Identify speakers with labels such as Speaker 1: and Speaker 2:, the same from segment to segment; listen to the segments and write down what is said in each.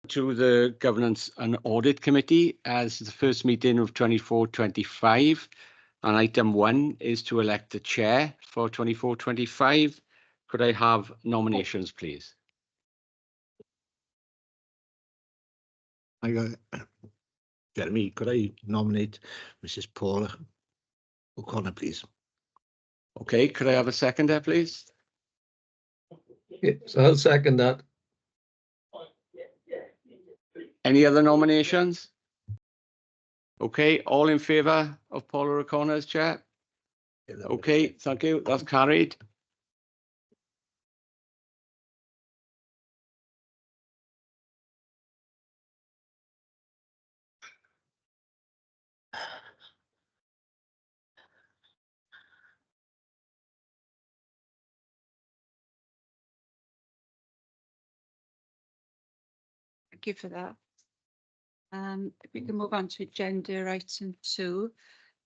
Speaker 1: to the Governance and Audit Committee as the first meeting of 24-25. And item 1 is to elect a chair for 24-25. Could I have nominations, please?
Speaker 2: Jeremy, could I nominate Mrs. Paula O'Connor, please?
Speaker 1: Okay, could I have a seconder, please?
Speaker 3: Yes, I'll second that.
Speaker 1: Any other nominations? Okay, all in favour of Paula O'Connor as chair? Okay, thank you. That's carried.
Speaker 4: Thank you for that. If we can move on to agenda item 2,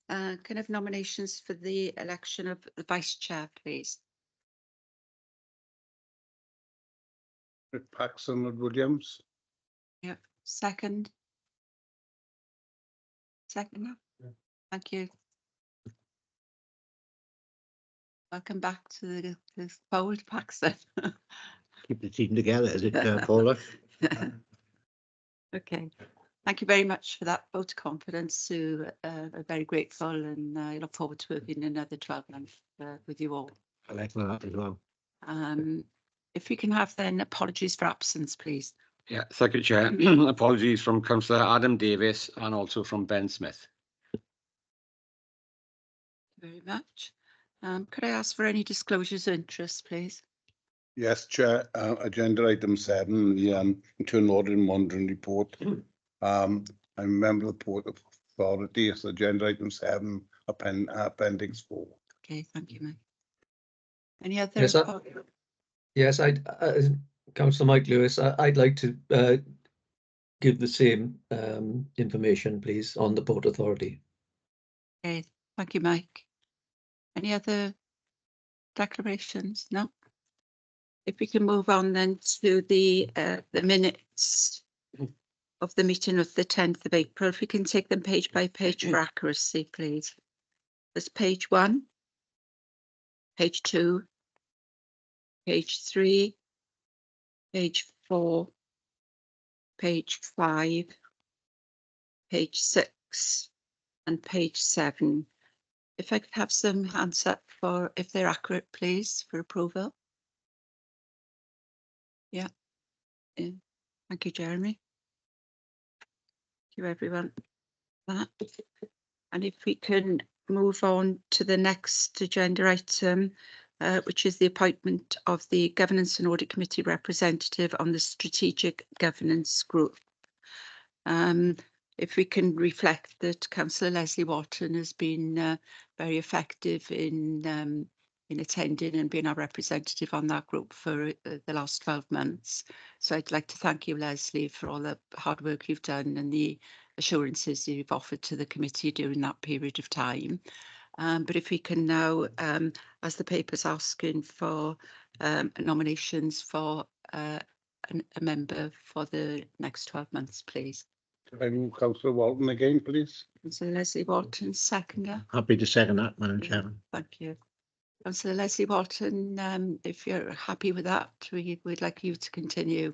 Speaker 4: can I have nominations for the election of the vice chair, please?
Speaker 5: Paxson and Williams.
Speaker 4: Yeah, second. Second.
Speaker 3: Yeah.
Speaker 4: Thank you. Welcome back to the fold, Paxton.
Speaker 2: Keep the team together, is it, Paula?
Speaker 4: Okay. Thank you very much for that vote of confidence, Sue. I'm very grateful, and I look forward to working another 12 months with you all.
Speaker 2: I like that as well.
Speaker 4: If we can have then apologies for absence, please.
Speaker 1: Yeah, thank you, Chair. Apologies from Councillor Adam Davis and also from Ben Smith.
Speaker 4: Very much. Could I ask for any disclosures of interest, please?
Speaker 5: Yes, Chair. Agenda item 7, the internal audit and monitoring report. I'm a member of the Port Authority. So agenda item 7, appendix 4.
Speaker 4: Okay, thank you, Mike. Any other?
Speaker 3: Yes, yes, Councillor Mike Lewis, I'd like to give the same information, please, on the Port Authority.
Speaker 4: Okay, thank you, Mike. Any other declarations? No. If we can move on then to the minutes of the meeting of the 10th of April, if we can take them page by page for accuracy, please. There's page 1, page 2, page 3, page 4, page 5, page 6, and page 7. If I could have some hands up for if they're accurate, please, for approval. Yeah. Thank you, Jeremy. Thank you, everyone. That. And if we can move on to the next agenda item, which is the appointment of the Governance and Audit Committee representative on the Strategic Governance Group. If we can reflect that Councillor Leslie Wharton has been very effective in attending and being our representative on that group for the last 12 months. So I'd like to thank you, Leslie, for all the hard work you've done and the assurances you've offered to the committee during that period of time. But if we can now, as the paper's asking for nominations for a member for the next 12 months, please.
Speaker 5: Can I move Councillor Walton again, please?
Speaker 4: So Leslie Walton, seconder.
Speaker 2: Happy to second that, Madam Chairman.
Speaker 4: Thank you. Councillor Leslie Walton, if you're happy with that, we'd like you to continue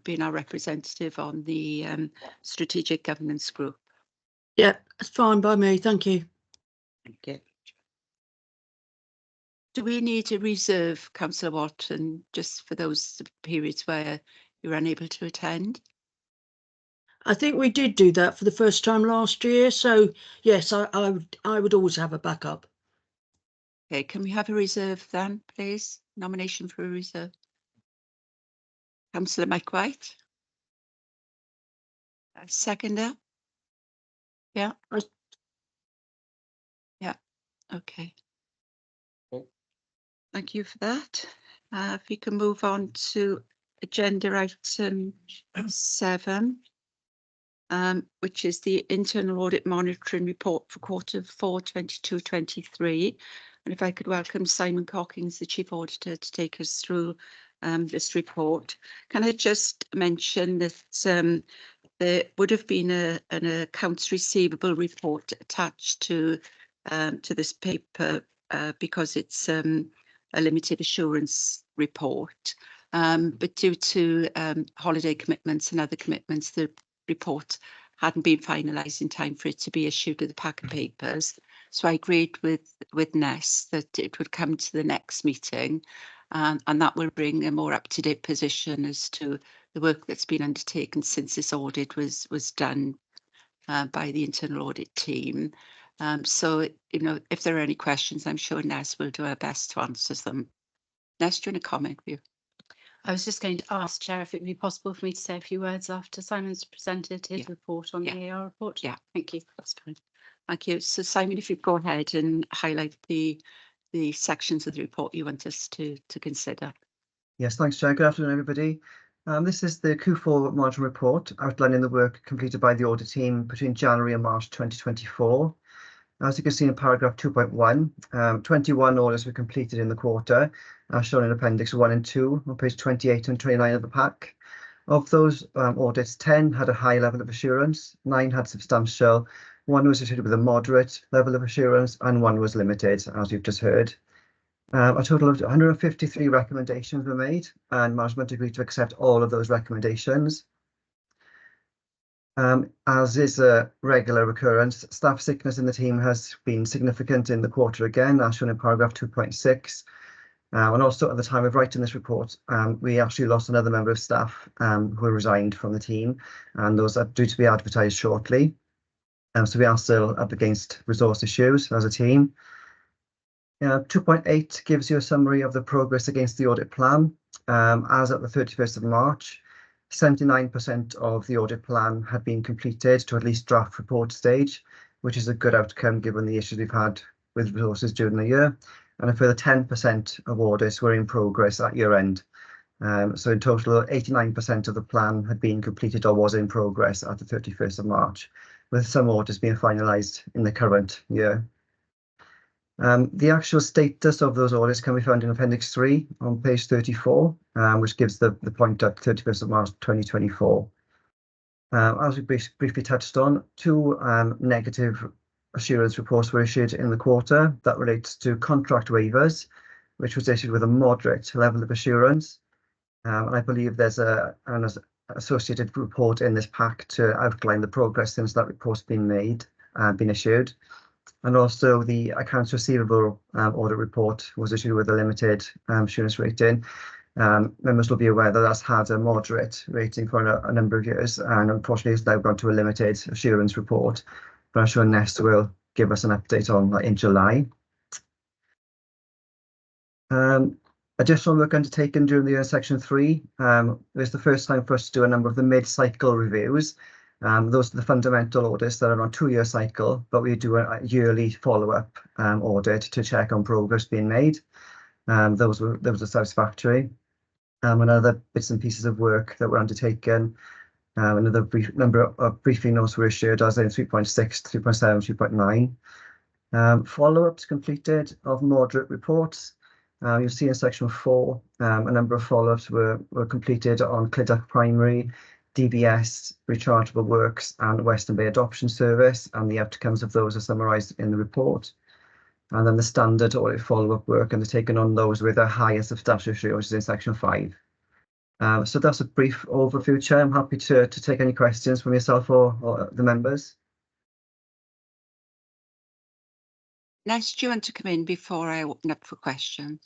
Speaker 4: being our representative on the Strategic Governance Group.
Speaker 6: Yeah, that's fine by me. Thank you.
Speaker 4: Thank you. Do we need a reserve, Councillor Walton, just for those periods where you're unable to attend?
Speaker 6: I think we did do that for the first time last year. So yes, I would always have a backup.
Speaker 4: Okay, can we have a reserve then, please? Nomination for a reserve. Councillor Mike White. Seconder. Yeah. Yeah. Okay. Thank you for that. If we can move on to agenda item 7. Which is the Internal Audit Monitoring Report for Q4 22-23. And if I could welcome Simon Cockings, the Chief Auditor, to take us through this report. Can I just mention that there would have been an accounts receivable report attached to this paper because it's a limited assurance report. But due to holiday commitments and other commitments, the report hadn't been finalised in time for it to be issued with the pack of papers. So I agreed with Ness that it would come to the next meeting, and that will bring a more up-to-date position as to the work that's been undertaken since this audit was done by the internal audit team. So, you know, if there are any questions, I'm sure Ness will do her best to answer them. Ness, do you want to comment?
Speaker 7: I was just going to ask, Chair, if it would be possible for me to say a few words after Simon's presented his report on the AR report.
Speaker 4: Yeah,
Speaker 7: Thank you.
Speaker 4: that's fine. Thank you. So Simon, if you go ahead and highlight the sections of the report you want us to consider.
Speaker 8: Yes, thanks, Chair. Good afternoon, everybody. This is the Q4 monitoring report outlining the work completed by the audit team between January and March 2024. As you can see in paragraph 2.1, 21 audits were completed in the quarter, as shown in Appendix 1 and 2 on page 28 and 29 of the pack. Of those audits, 10 had a high level of assurance, 9 had substantial, 1 was issued with a moderate level of assurance, and 1 was limited, as you've just heard. A total of 153 recommendations were made, and management agreed to accept all of those recommendations. As is a regular occurrence, staff sickness in the team has been significant in the quarter again, as shown in paragraph 2.6. And also at the time of writing this report, we actually lost another member of staff who resigned from the team, and those are due to be advertised shortly. So we are still up against resource issues as a team. 2.8 gives you a summary of the progress against the audit plan. As at the 31st of March, 79% of the audit plan had been completed to at least draft report stage, which is a good outcome given the issues we've had with resources during the year. And a further 10% of audits were in progress at year end. So in total, 89% of the plan had been completed or was in progress at the 31st of March, with some audits being finalised in the current year. The actual status of those audits can be found in Appendix 3 on page 34, which gives the point at 31st of March 2024. As we briefly touched on, 2 negative assurance reports were issued in the quarter. That relates to contract waivers, which was issued with a moderate level of assurance. And I believe there's an associated report in this pack to outline the progress since that report's been made and been issued. And also the accounts receivable audit report was issued with a limited assurance rating. Members will be aware that that's had a moderate rating for a number of years, and unfortunately has now gone to a limited assurance report. But I'm sure Nest will give us an update on that in July. Additional work undertaken during the year in section 3. It was the first time for us to do a number of the mid-cycle reviews. Those are the fundamental audits that are on a 2-year cycle, but we do a yearly follow-up audit to check on progress being made. Those were satisfactory. And other bits and pieces of work that were undertaken. Another number of briefing notes were issued, as in 3.6, 3.7, 3.9. Follow-ups completed of moderate reports. You'll see in section 4, a number of follow-ups were completed on Clydach Primary, DBS, rechargeable works, and Western Bay Adoption Service, and the outcomes of those are summarised in the report. And then the standard audit follow-up work undertaken on those with a higher substantial issue, which is in section 5. So that's a brief overview, Chair. I'm happy to take any questions from yourself or the members.
Speaker 4: Nest, do you want to come in before I open up for questions?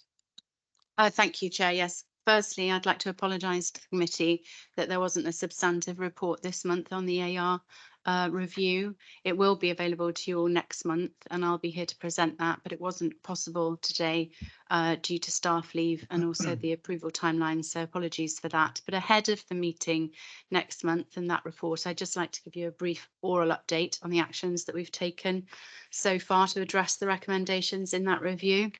Speaker 7: Thank you, Chair. Yes. Firstly, I'd like to apologise to the committee that there wasn't a substantive report this month on the AR review. It will be available to you all next month, and I'll be here to present that, but it wasn't possible today due to staff leave and also the approval timeline, so apologies for that. But ahead of the meeting next month and that report, I'd just like to give you a brief oral update on the actions that we've taken so far to address the recommendations in that review.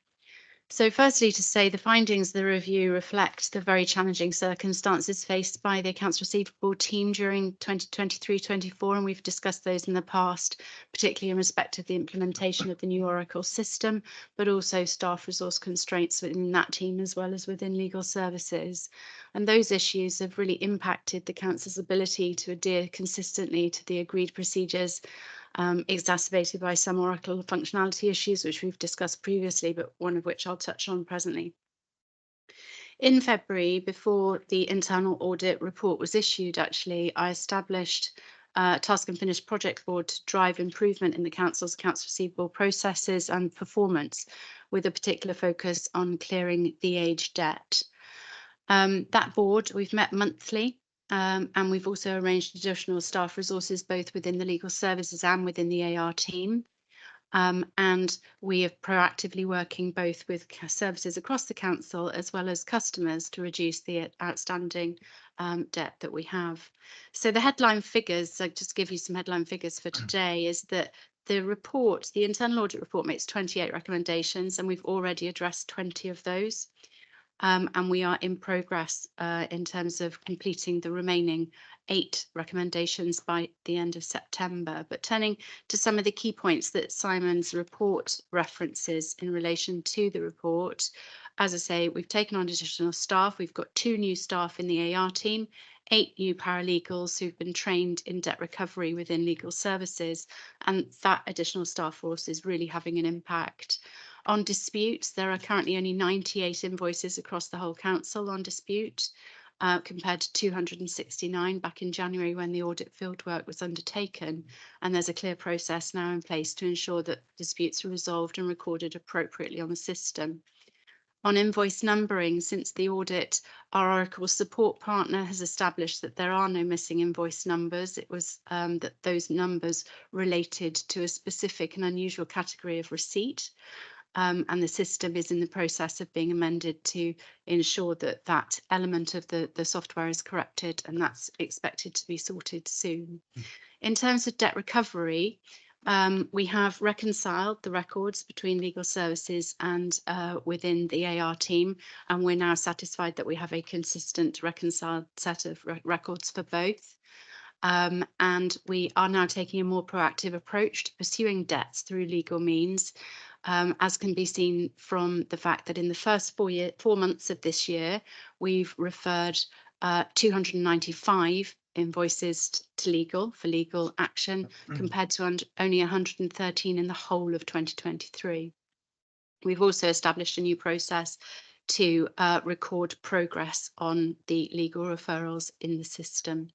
Speaker 7: So firstly, to say the findings of the review reflect the very challenging circumstances faced by the accounts receivable team during 2023-24, and we've discussed those in the past, particularly in respect of the implementation of the new Oracle system, but also staff resource constraints within that team as well as within legal services. And those issues have really impacted the council's ability to adhere consistently to the agreed procedures, exacerbated by some Oracle functionality issues, which we've discussed previously, but one of which I'll touch on presently. In February, before the internal audit report was issued, actually, I established a task and finish project board to drive improvement in the council's accounts receivable processes and performance, with a particular focus on clearing the aged debt. That board, we've met monthly. And we've also arranged additional staff resources both within the legal services and within the AR team. And we are proactively working both with services across the council as well as customers to reduce the outstanding debt that we have. So the headline figures, I'll just give you some headline figures for today, is that the report, the internal audit report, makes 28 recommendations, and we've already addressed 20 of those. And we are in progress in terms of completing the remaining 8 recommendations by the end of September. But turning to some of the key points that Simon's report references in relation to the report, as I say, we've taken on additional staff. We've got 2 new staff in the AR team, 8 new paralegals who've been trained in debt recovery within legal services, and that additional staff force is really having an impact. On disputes, there are currently only 98 invoices across the whole council on dispute, compared to 269 back in January when the audit fieldwork was undertaken. And there's a clear process now in place to ensure that disputes are resolved and recorded appropriately on the system. On invoice numbering, since the audit, our Oracle support partner has established that there are no missing invoice numbers. It was that those numbers related to a specific and unusual category of receipt. And the system is in the process of being amended to ensure that that element of the software is corrected, and that's expected to be sorted soon. In terms of debt recovery, we have reconciled the records between legal services and within the AR team, and we're now satisfied that we have a consistent reconciled set of records for both. And we are now taking a more proactive approach to pursuing debts through legal means, as can be seen from the fact that in the first 4 months of this year, we've referred 295 invoices to legal for legal action, compared to only 113 in the whole of 2023. We've also established a new process to record progress on the legal referrals in the system.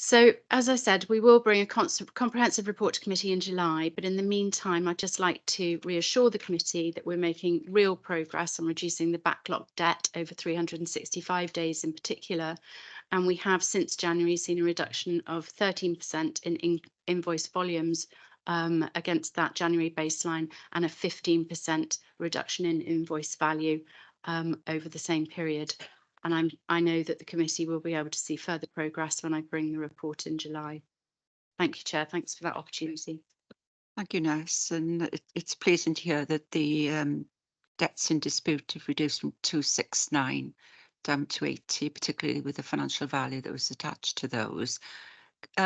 Speaker 7: So, as I said, we will bring a comprehensive report to committee in July, but in the meantime, I'd just like to reassure the committee that we're making real progress on reducing the backlog debt over 365 days in particular. And we have since January seen a reduction of 13% in invoice volumes against that January baseline, and a 15% reduction in invoice value over the same period. And I know that the committee will be able to see further progress when I bring the report in July. Thank you, Chair. Thanks for that opportunity.
Speaker 4: Thank you, Nurse. And it's pleasing to hear that the debts in dispute have reduced from 269 down to 80, particularly with the financial value that was attached to those.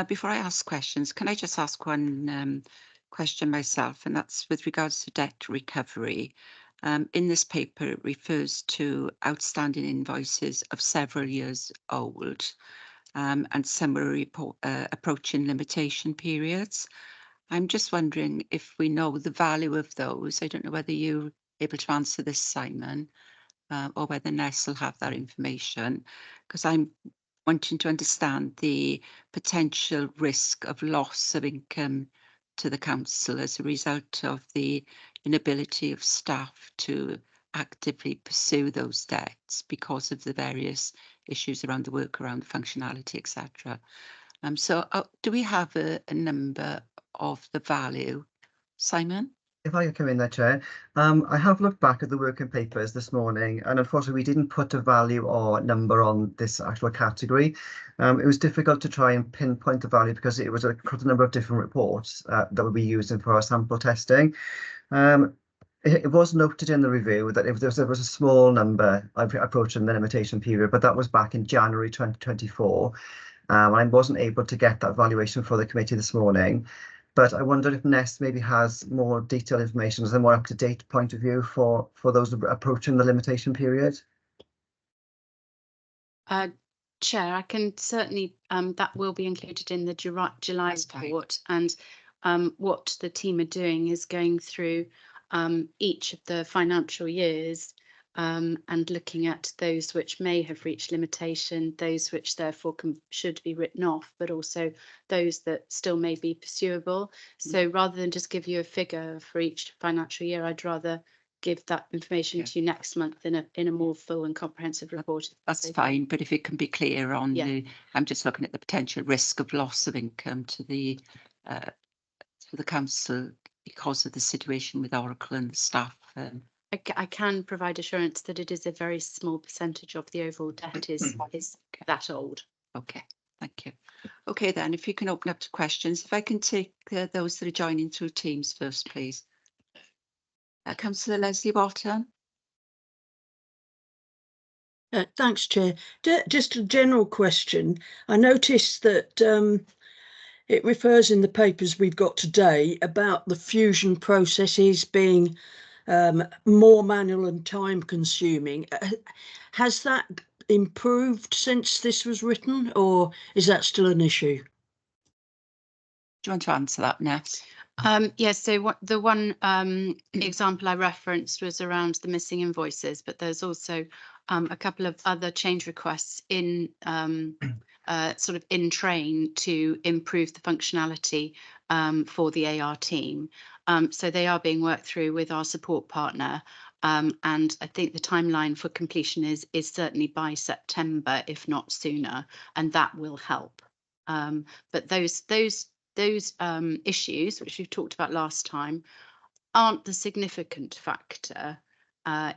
Speaker 4: Before I ask questions, can I just ask one question myself, and that's with regards to debt recovery. In this paper, it refers to outstanding invoices of several years old, and some were approaching limitation periods. I'm just wondering if we know the value of those. I don't know whether you're able to answer this, Simon, or whether Ness will have that information, because I'm wanting to understand the potential risk of loss of income to the council as a result of the inability of staff to actively pursue those debts because of the various issues around the work, around the functionality, etc. So do we have a number of the value, Simon?
Speaker 8: If I could come in there, Chair. I have looked back at the working papers this morning, and unfortunately we didn't put a value or number on this actual category. It was difficult to try and pinpoint the value because it was across a number of different reports that would be used for our sample testing. it was noted in the review that if there was a small number approaching the limitation period, but that was back in January 2024. I wasn't able to get that valuation for the committee this morning, but I wondered if Nest maybe has more detailed information, as a more up-to-date point of view for those approaching the limitation period.
Speaker 7: Chair, I can certainly, that will be included in the July report, and what the team are doing is going through each of the financial years and looking at those which may have reached limitation, those which therefore should be written off, but also those that still may be pursuable. So rather than just give you a figure for each financial year, I'd rather give that information to you next month in a more full and comprehensive report.
Speaker 4: That's fine, but if it can be clear on
Speaker 7: Yeah.
Speaker 4: I'm just looking at the potential risk of loss of income to the council because of the situation with Oracle and the staff.
Speaker 7: I can provide assurance that it is a very small percentage of the overall debt is that old.
Speaker 4: Okay, thank you. Okay then, if you can open up to questions, if I can take those that are joining through Teams first, please. Councillor Leslie Walton.
Speaker 6: Thanks, Chair. Just a general question. I noticed that it refers in the papers we've got today about the fusion processes being more manual and time consuming. Has that improved since this was written, or is that still an issue?
Speaker 4: Do you want to answer that, Ness?
Speaker 7: Yes, so the one example I referenced was around the missing invoices, but there's also a couple of other change requests in sort of in train to improve the functionality for the AR team. So they are being worked through with our support partner. And I think the timeline for completion is certainly by September, if not sooner, and that will help. But those issues, which we've talked about last time, aren't the significant factor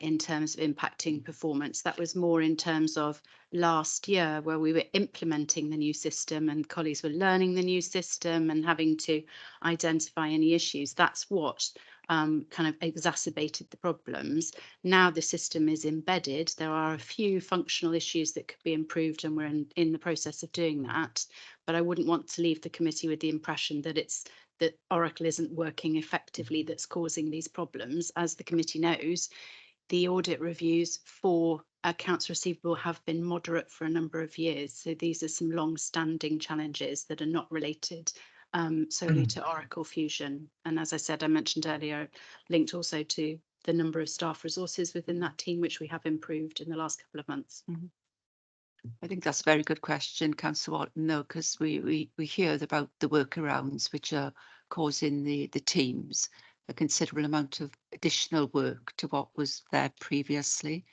Speaker 7: in terms of impacting performance. That was more in terms of last year, where we were implementing the new system and colleagues were learning the new system and having to identify any issues. That's what kind of exacerbated the problems. Now the system is embedded. There are a few functional issues that could be improved, and we're in the process of doing that. But I wouldn't want to leave the committee with the impression that that Oracle isn't working effectively that's causing these problems. As the committee knows, the audit reviews for accounts receivable have been moderate for a number of years. So these are some long-standing challenges that are not related solely to Oracle Fusion. And as I said, I mentioned earlier, linked also to the number of staff resources within that team, which we have improved in the last couple of months.
Speaker 4: Mm-hmm. I think that's a very good question, Councillor Walton, though, because we hear about the workarounds which are causing the teams a considerable amount of additional work to what was there previously.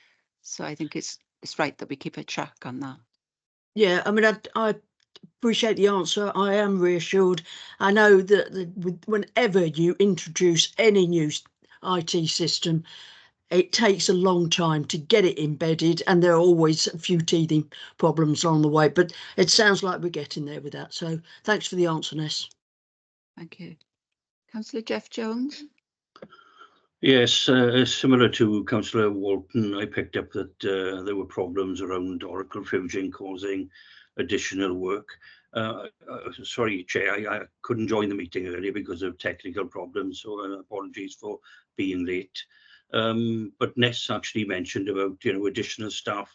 Speaker 4: So I think it's right that we keep a track on that.
Speaker 6: Yeah, I mean, I appreciate the answer. I am reassured. I know that whenever you introduce any new IT system, it takes a long time to get it embedded, and there are always a few teething problems along the way, but it sounds like we're getting there with that. So thanks for the answer, Ness.
Speaker 4: Thank you. Councillor Jeff Jones.
Speaker 9: Yes, similar to Councillor Walton, I picked up that there were problems around Oracle Fusion causing additional work. Sorry, Chair, I couldn't join the meeting earlier because of technical problems, so apologies for being late. But Ness actually mentioned about, additional staff.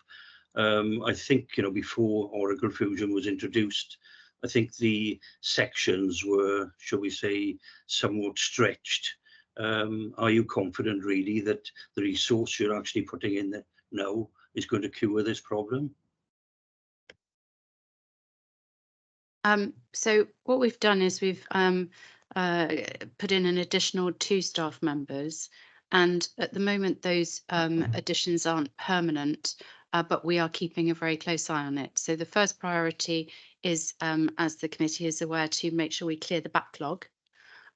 Speaker 9: I think, before Oracle Fusion was introduced, I think the sections were, shall we say, somewhat stretched. Are you confident really that the resource you're actually putting in there now is going to cure this problem?
Speaker 7: So what we've done is we've put in an additional 2 staff members, and at the moment those additions aren't permanent, but we are keeping a very close eye on it. So the first priority is, as the committee is aware, to make sure we clear the backlog.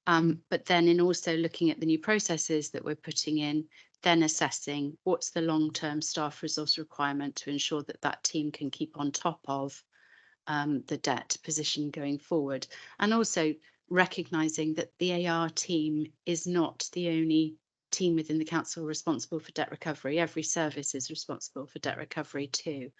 Speaker 7: But then in also looking at the new processes that we're putting in, then assessing what's the long-term staff resource requirement to ensure that that team can keep on top of the debt position going forward, and also recognising that the AR team is not the only team within the council responsible for debt recovery. Every service is responsible for debt recovery too.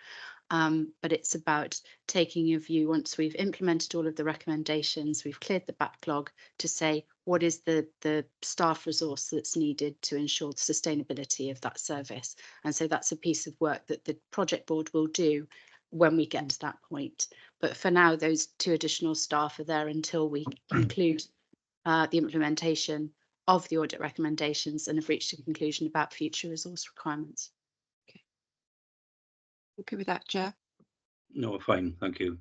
Speaker 7: But it's about taking a view once we've implemented all of the recommendations, we've cleared the backlog, to say what is the staff resource that's needed to ensure the sustainability of that service. And so that's a piece of work that the project board will do when we get to that point. But for now, those 2 additional staff are there until we conclude the implementation of the audit recommendations and have reached a conclusion about future resource requirements.
Speaker 4: Okay with that, Chair?
Speaker 9: No, fine, thank you.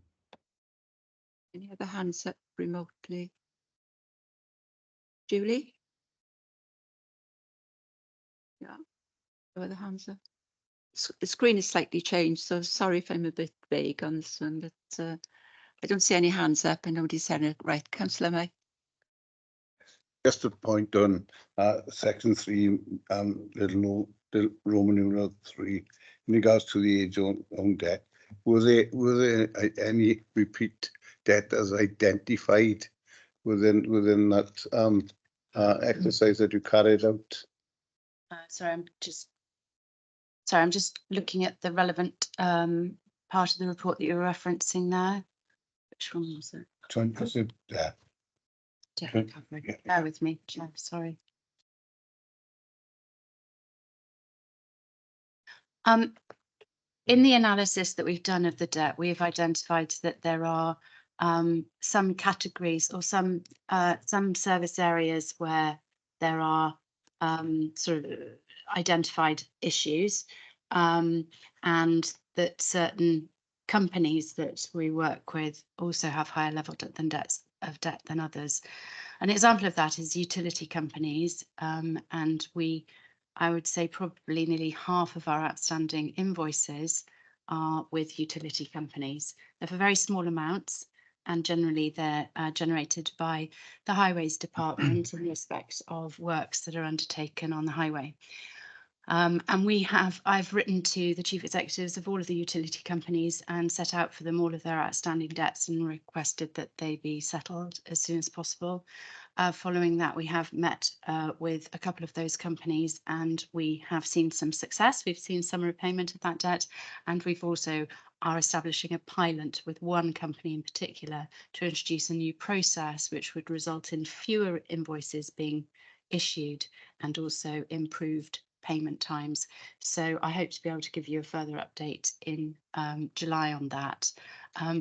Speaker 4: Any other hands up remotely? Julie? Yeah, no other hands up. The screen is slightly changed, so sorry if I'm a bit vague on this one, but I don't see any hands up and nobody's saying it. Right, Councillor May.
Speaker 5: Just a point on section 3, little Roman numeral 3, in regards to the age on debt. Was there any repeat debt as identified within that exercise that you carried out?
Speaker 7: Sorry, I'm just looking at the relevant part of the report that you're referencing there. Which one was it?
Speaker 5: Yeah.
Speaker 7: Debt recovery. Bear with me, Chair, sorry. In the analysis that we've done of the debt, we've identified that there are some categories or some service areas where there are sort of identified issues, and that certain companies that we work with also have higher level than debt than others. An example of that is utility companies, and I would say probably nearly half of our outstanding invoices are with utility companies. They're for very small amounts, and generally they're generated by the Highways Department in respect of works that are undertaken on the highway. And I've written to the chief executives of all of the utility companies and set out for them all of their outstanding debts and requested that they be settled as soon as possible. Following that, we have met with a couple of those companies and we have seen some success. We've seen some repayment of that debt, and we've also are establishing a pilot with one company in particular to introduce a new process which would result in fewer invoices being issued and also improved payment times. So I hope to be able to give you a further update in July on that.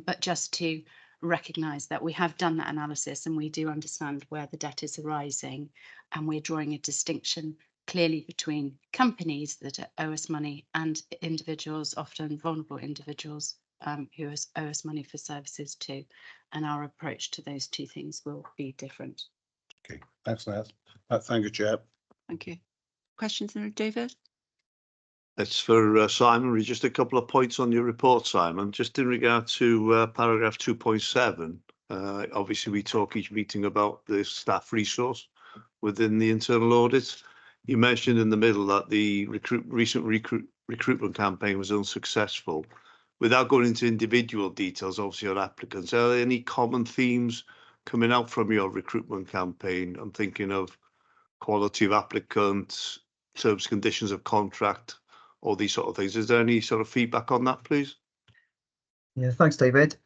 Speaker 7: But just to recognise that we have done that analysis and we do understand where the debt is arising, and we're drawing a distinction clearly between companies that owe us money and individuals, often vulnerable individuals, who owe us money for services too. And our approach to those two things will be different.
Speaker 5: Okay, thanks, Naz. Thank you, Chair.
Speaker 4: Thank you. Questions, David?
Speaker 10: It's for Simon. Just a couple of points on your report, Simon. Just in regard to paragraph 2.7, obviously we talk each meeting about the staff resource within the internal audit. You mentioned in the middle that the recent recruitment campaign was unsuccessful. Without going into individual details, obviously on applicants, are there any common themes coming out from your recruitment campaign? I'm thinking of quality of applicants, terms, conditions of contract, all these sort of things. Is there any sort of feedback on that, please?
Speaker 8: Yeah, thanks, David.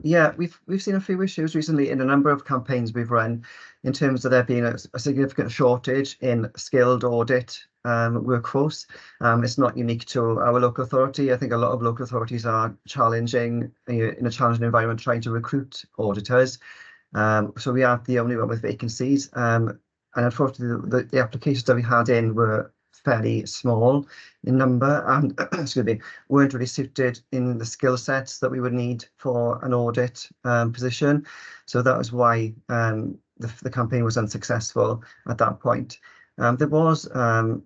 Speaker 8: Yeah, we've seen a few issues recently in a number of campaigns we've run in terms of there being a significant shortage in skilled audit workforce. It's not unique to our local authority. I think a lot of local authorities are challenging in a challenging environment trying to recruit auditors. So we aren't the only one with vacancies. And unfortunately, the applications that we had in were fairly small in number and excuse me, weren't really suited in the skill sets that we would need for an audit position. So that was why the campaign was unsuccessful at that point. There was an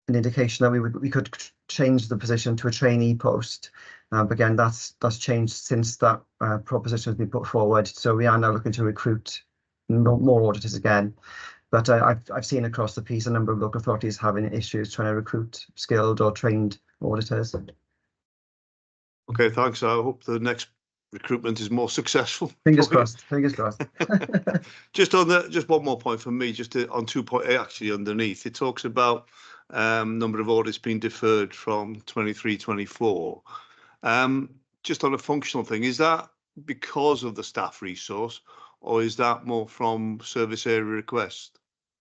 Speaker 8: indication that we could change the position to a trainee post. But again, that's changed since that proposition has been put forward. So we are now looking to recruit more auditors again. But I've seen across the piece a number of local authorities having issues trying to recruit skilled or trained auditors.
Speaker 10: Okay, thanks. I hope the next recruitment is more successful.
Speaker 8: Fingers crossed. Fingers crossed.
Speaker 10: Just one more point from me, on 2.8 actually underneath, it talks about number of audits being deferred from 23-24. Just on a functional thing, is that because of the staff resource, or is that more from service area request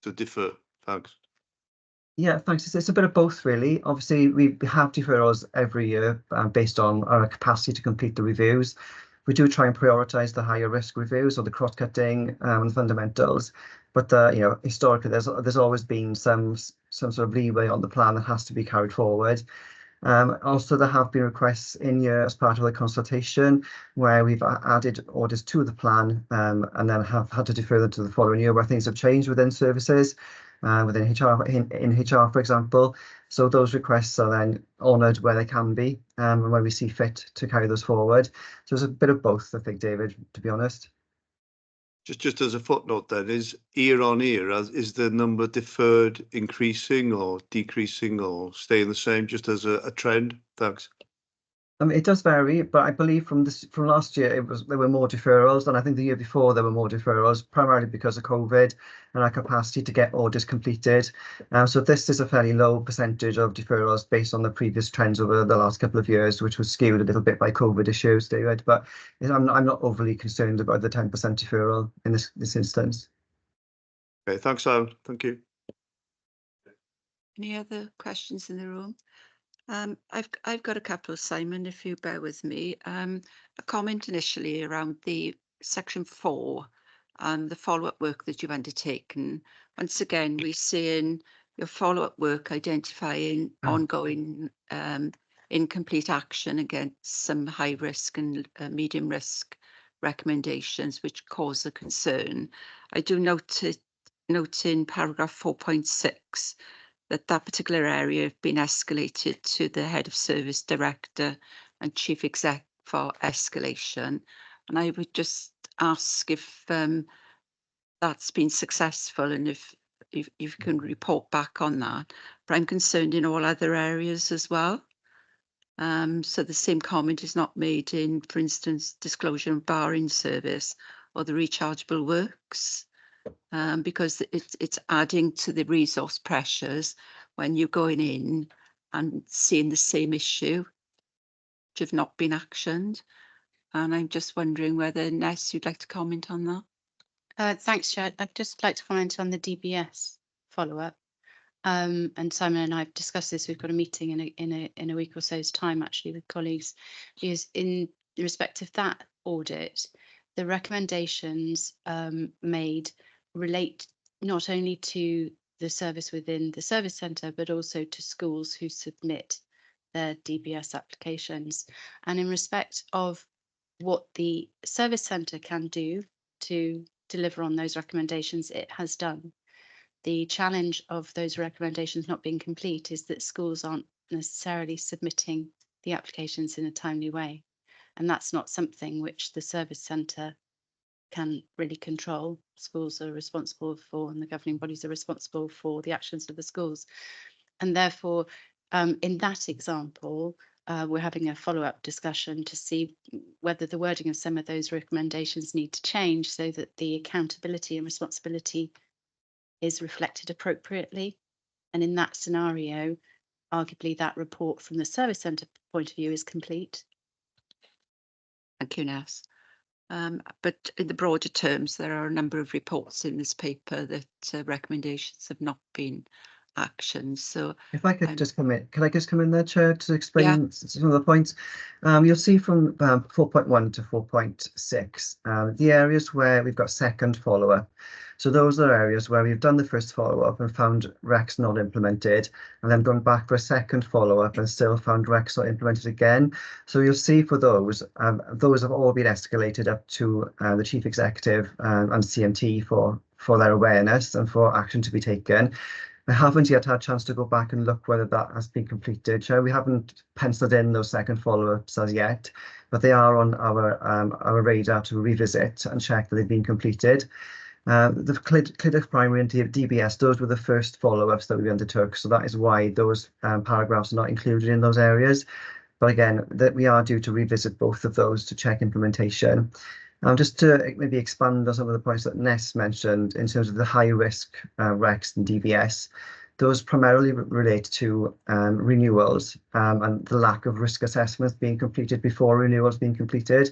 Speaker 10: to defer? Thanks.
Speaker 8: Yeah, thanks. It's a bit of both, really. Obviously, we have deferrals every year based on our capacity to complete the reviews. We do try and prioritise the higher risk reviews or the cross-cutting and fundamentals. But you know, historically, there's always been some sort of leeway on the plan that has to be carried forward. Also, there have been requests in year as part of the consultation where we've added orders to the plan and then have had to defer them to the following year where things have changed within services. Within HR, in HR, for example. So those requests are then honoured where they can be and where we see fit to carry those forward. So there's a bit of both, I think, David, to be honest.
Speaker 10: Just as a footnote then, is year on year, is the number deferred increasing or decreasing or staying the same, just as a trend? Thanks.
Speaker 8: It does vary, but I believe from last year there were more deferrals, and I think the year before there were more deferrals, primarily because of COVID and our capacity to get orders completed. So this is a fairly low percentage of deferrals based on the previous trends over the last couple of years, which was skewed a little bit by COVID issues, David. But I'm not overly concerned about the 10% deferral in this instance.
Speaker 10: Okay, thanks, Simon. Thank you.
Speaker 4: Any other questions in the room? I've got a couple, Simon, if you bear with me. A comment initially around the section 4 and the follow-up work that you've undertaken. Once again, we're seeing your follow-up work identifying ongoing incomplete action against some high risk and medium risk recommendations which cause a concern. I do note in paragraph 4.6 that particular area have been escalated to the head of service director and chief exec for escalation. And I would just ask if that's been successful and if you can report back on that. But I'm concerned in all other areas as well. So the same comment is not made in, for instance, disclosure of barring service or the rechargeable works. Because it's adding to the resource pressures when you're going in and seeing the same issue which have not been actioned. And I'm just wondering whether, Ness, you'd like to comment on that?
Speaker 7: Thanks, Chair. I'd just like to comment on the DBS follow-up. And Simon and I have discussed this. We've got a meeting in a week or so's time, actually, with colleagues, because in respect of that audit, the recommendations made relate not only to the service within the service centre, but also to schools who submit their DBS applications. And in respect of what the service centre can do to deliver on those recommendations, it has done. The challenge of those recommendations not being complete is that schools aren't necessarily submitting the applications in a timely way. And that's not something which the service centre can really control. Schools are responsible for, and the governing bodies are responsible for the actions of the schools. And therefore, in that example, we're having a follow-up discussion to see whether the wording of some of those recommendations need to change so that the accountability and responsibility is reflected appropriately. And in that scenario, arguably that report from the service centre point of view is complete.
Speaker 4: Thank you, Ness. But in the broader terms, there are a number of reports in this paper that recommendations have not been actioned. So
Speaker 8: if I could just come in, can I just come in there, Chair, to explain some of the points? You'll see from 4.1 to 4.6, the areas where we've got second follow-up. So those are areas where we've done the first follow-up and found RECs not implemented, and then gone back for a second follow-up and still found RECs not implemented again. So you'll see for those have all been escalated up to the Chief Executive and CMT for their awareness and for action to be taken. I haven't yet had a chance to go back and look whether that has been completed. So we haven't penciled in those second follow-ups as yet, but they are on our radar to revisit and check that they've been completed. The Clinic Primary and DBS, those were the first follow-ups that we undertook. So that is why those paragraphs are not included in those areas. But again, that we are due to revisit both of those to check implementation. Just to maybe expand on some of the points that Ness mentioned in terms of the high risk RECs and DVS, those primarily relate to renewals and the lack of risk assessments being completed before renewals being completed.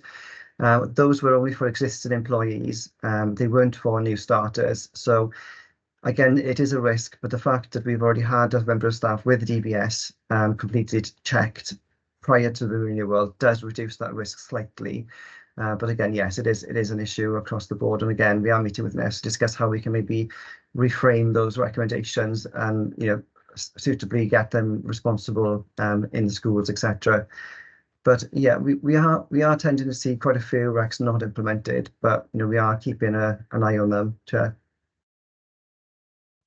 Speaker 8: Those were only for existing employees. They weren't for new starters. So again, it is a risk, but the fact that we've already had a member of staff with DBS completed, checked prior to the renewal does reduce that risk slightly. But again, yes, it is an issue across the board. And again, we are meeting with NES to discuss how we can maybe reframe those recommendations and, you know, suitably get them responsible in the schools, etc. But yeah, we are tending to see quite a few RECs not implemented, but you know, we are keeping an eye on them, Chair.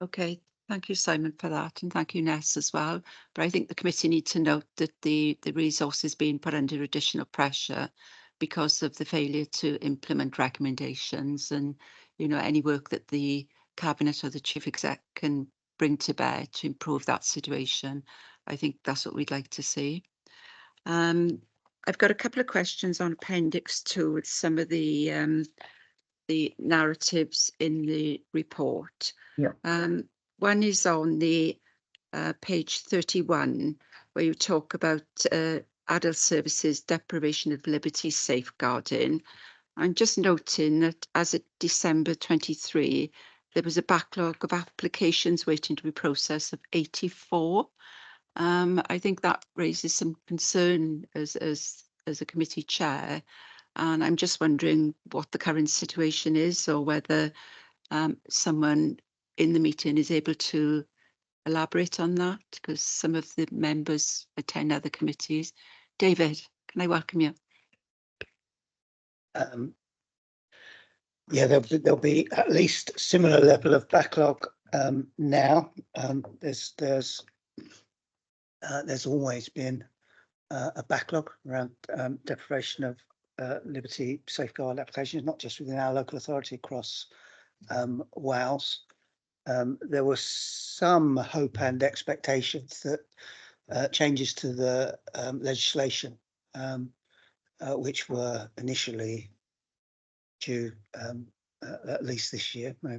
Speaker 4: Okay, thank you, Simon, for that, and thank you, Ness, as well. But I think the committee need to note that the resource is being put under additional pressure because of the failure to implement recommendations, and you know, any work that the cabinet or the chief exec can bring to bear to improve that situation. I think that's what we'd like to see. I've got a couple of questions on Appendix 2 with some of the narratives in the report.
Speaker 8: Yeah.
Speaker 4: One is on the page 31, where you talk about adult services deprivation of liberty safeguarding. I'm just noting that as of December 23, there was a backlog of applications waiting to be processed of 84. I think that raises some concern as a committee chair, and I'm just wondering what the current situation is, or whether someone in the meeting is able to elaborate on that, because some of the members attend other committees. David, can I welcome you?
Speaker 11: Yeah, there'll be at least similar level of backlog now. There's always been a backlog around deprivation of liberty safeguard applications, not just within our local authority, across Wales. There was some hope and expectations that changes to the legislation, which were initially due at least this year, may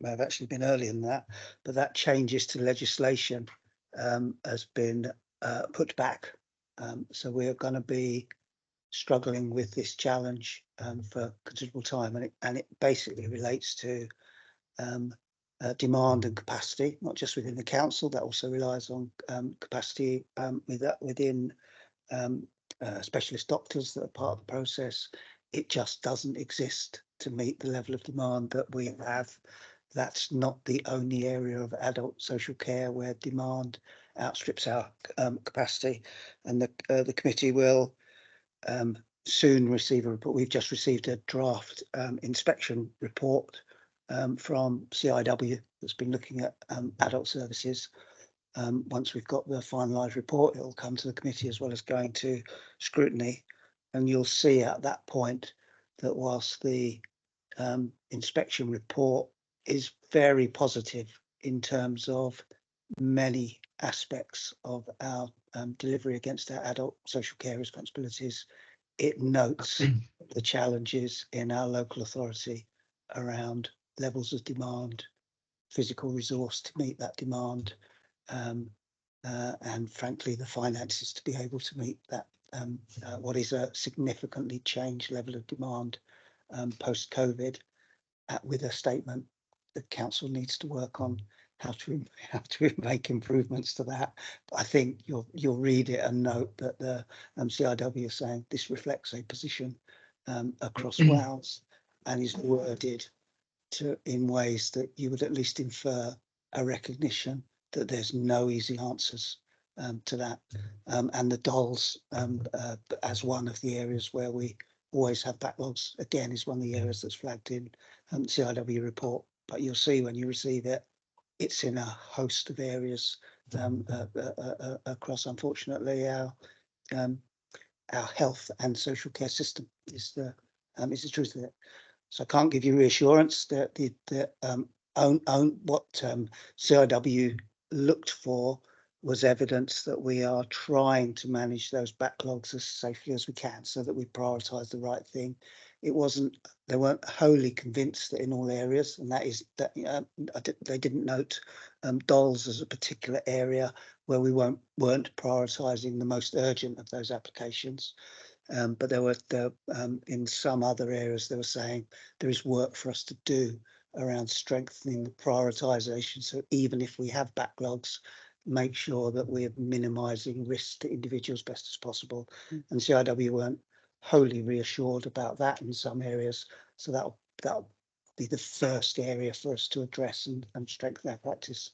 Speaker 11: have actually been earlier than that, but that changes to legislation has been put back. So we're going to be struggling with this challenge for considerable time, and it basically relates to demand and capacity, not just within the council. That also relies on capacity within specialist doctors that are part of the process. It just doesn't exist to meet the level of demand that we have. That's not the only area of adult social care where demand outstrips our capacity, and the committee will soon receive a report. We've just received a draft inspection report from CIW that's been looking at adult services. Once we've got the finalised report, it'll come to the committee as well as going to scrutiny, and you'll see at that point that whilst the inspection report is very positive in terms of many aspects of our delivery against our adult social care responsibilities, it notes the challenges in our local authority around levels of demand, physical resource to meet that demand, and frankly the finances to be able to meet that what is a significantly changed level of demand post-COVID, with a statement the council needs to work on how to make improvements to that. But I think you'll read it and note that the CIW is saying this reflects a position across Wales and is worded in ways that you would at least infer a recognition that there's no easy answers to that. And the dolls, as one of the areas where we always have backlogs, again, is one of the areas that's flagged in CIW report. But you'll see when you receive it, it's in a host of areas across, unfortunately, our health and social care system is the truth of it. So I can't give you reassurance that what CIW looked for was evidence that we are trying to manage those backlogs as safely as we can so that we prioritise the right thing. It wasn't, they weren't wholly convinced that in all areas, and that is that they didn't note dolls as a particular area where we weren't prioritising the most urgent of those applications. But there were in some other areas they were saying there is work for us to do around strengthening the prioritisation. So even if we have backlogs, make sure that we're minimising risk to individuals best as possible. And CIW weren't wholly reassured about that in some areas. So that'll be the first area for us to address and strengthen our practice.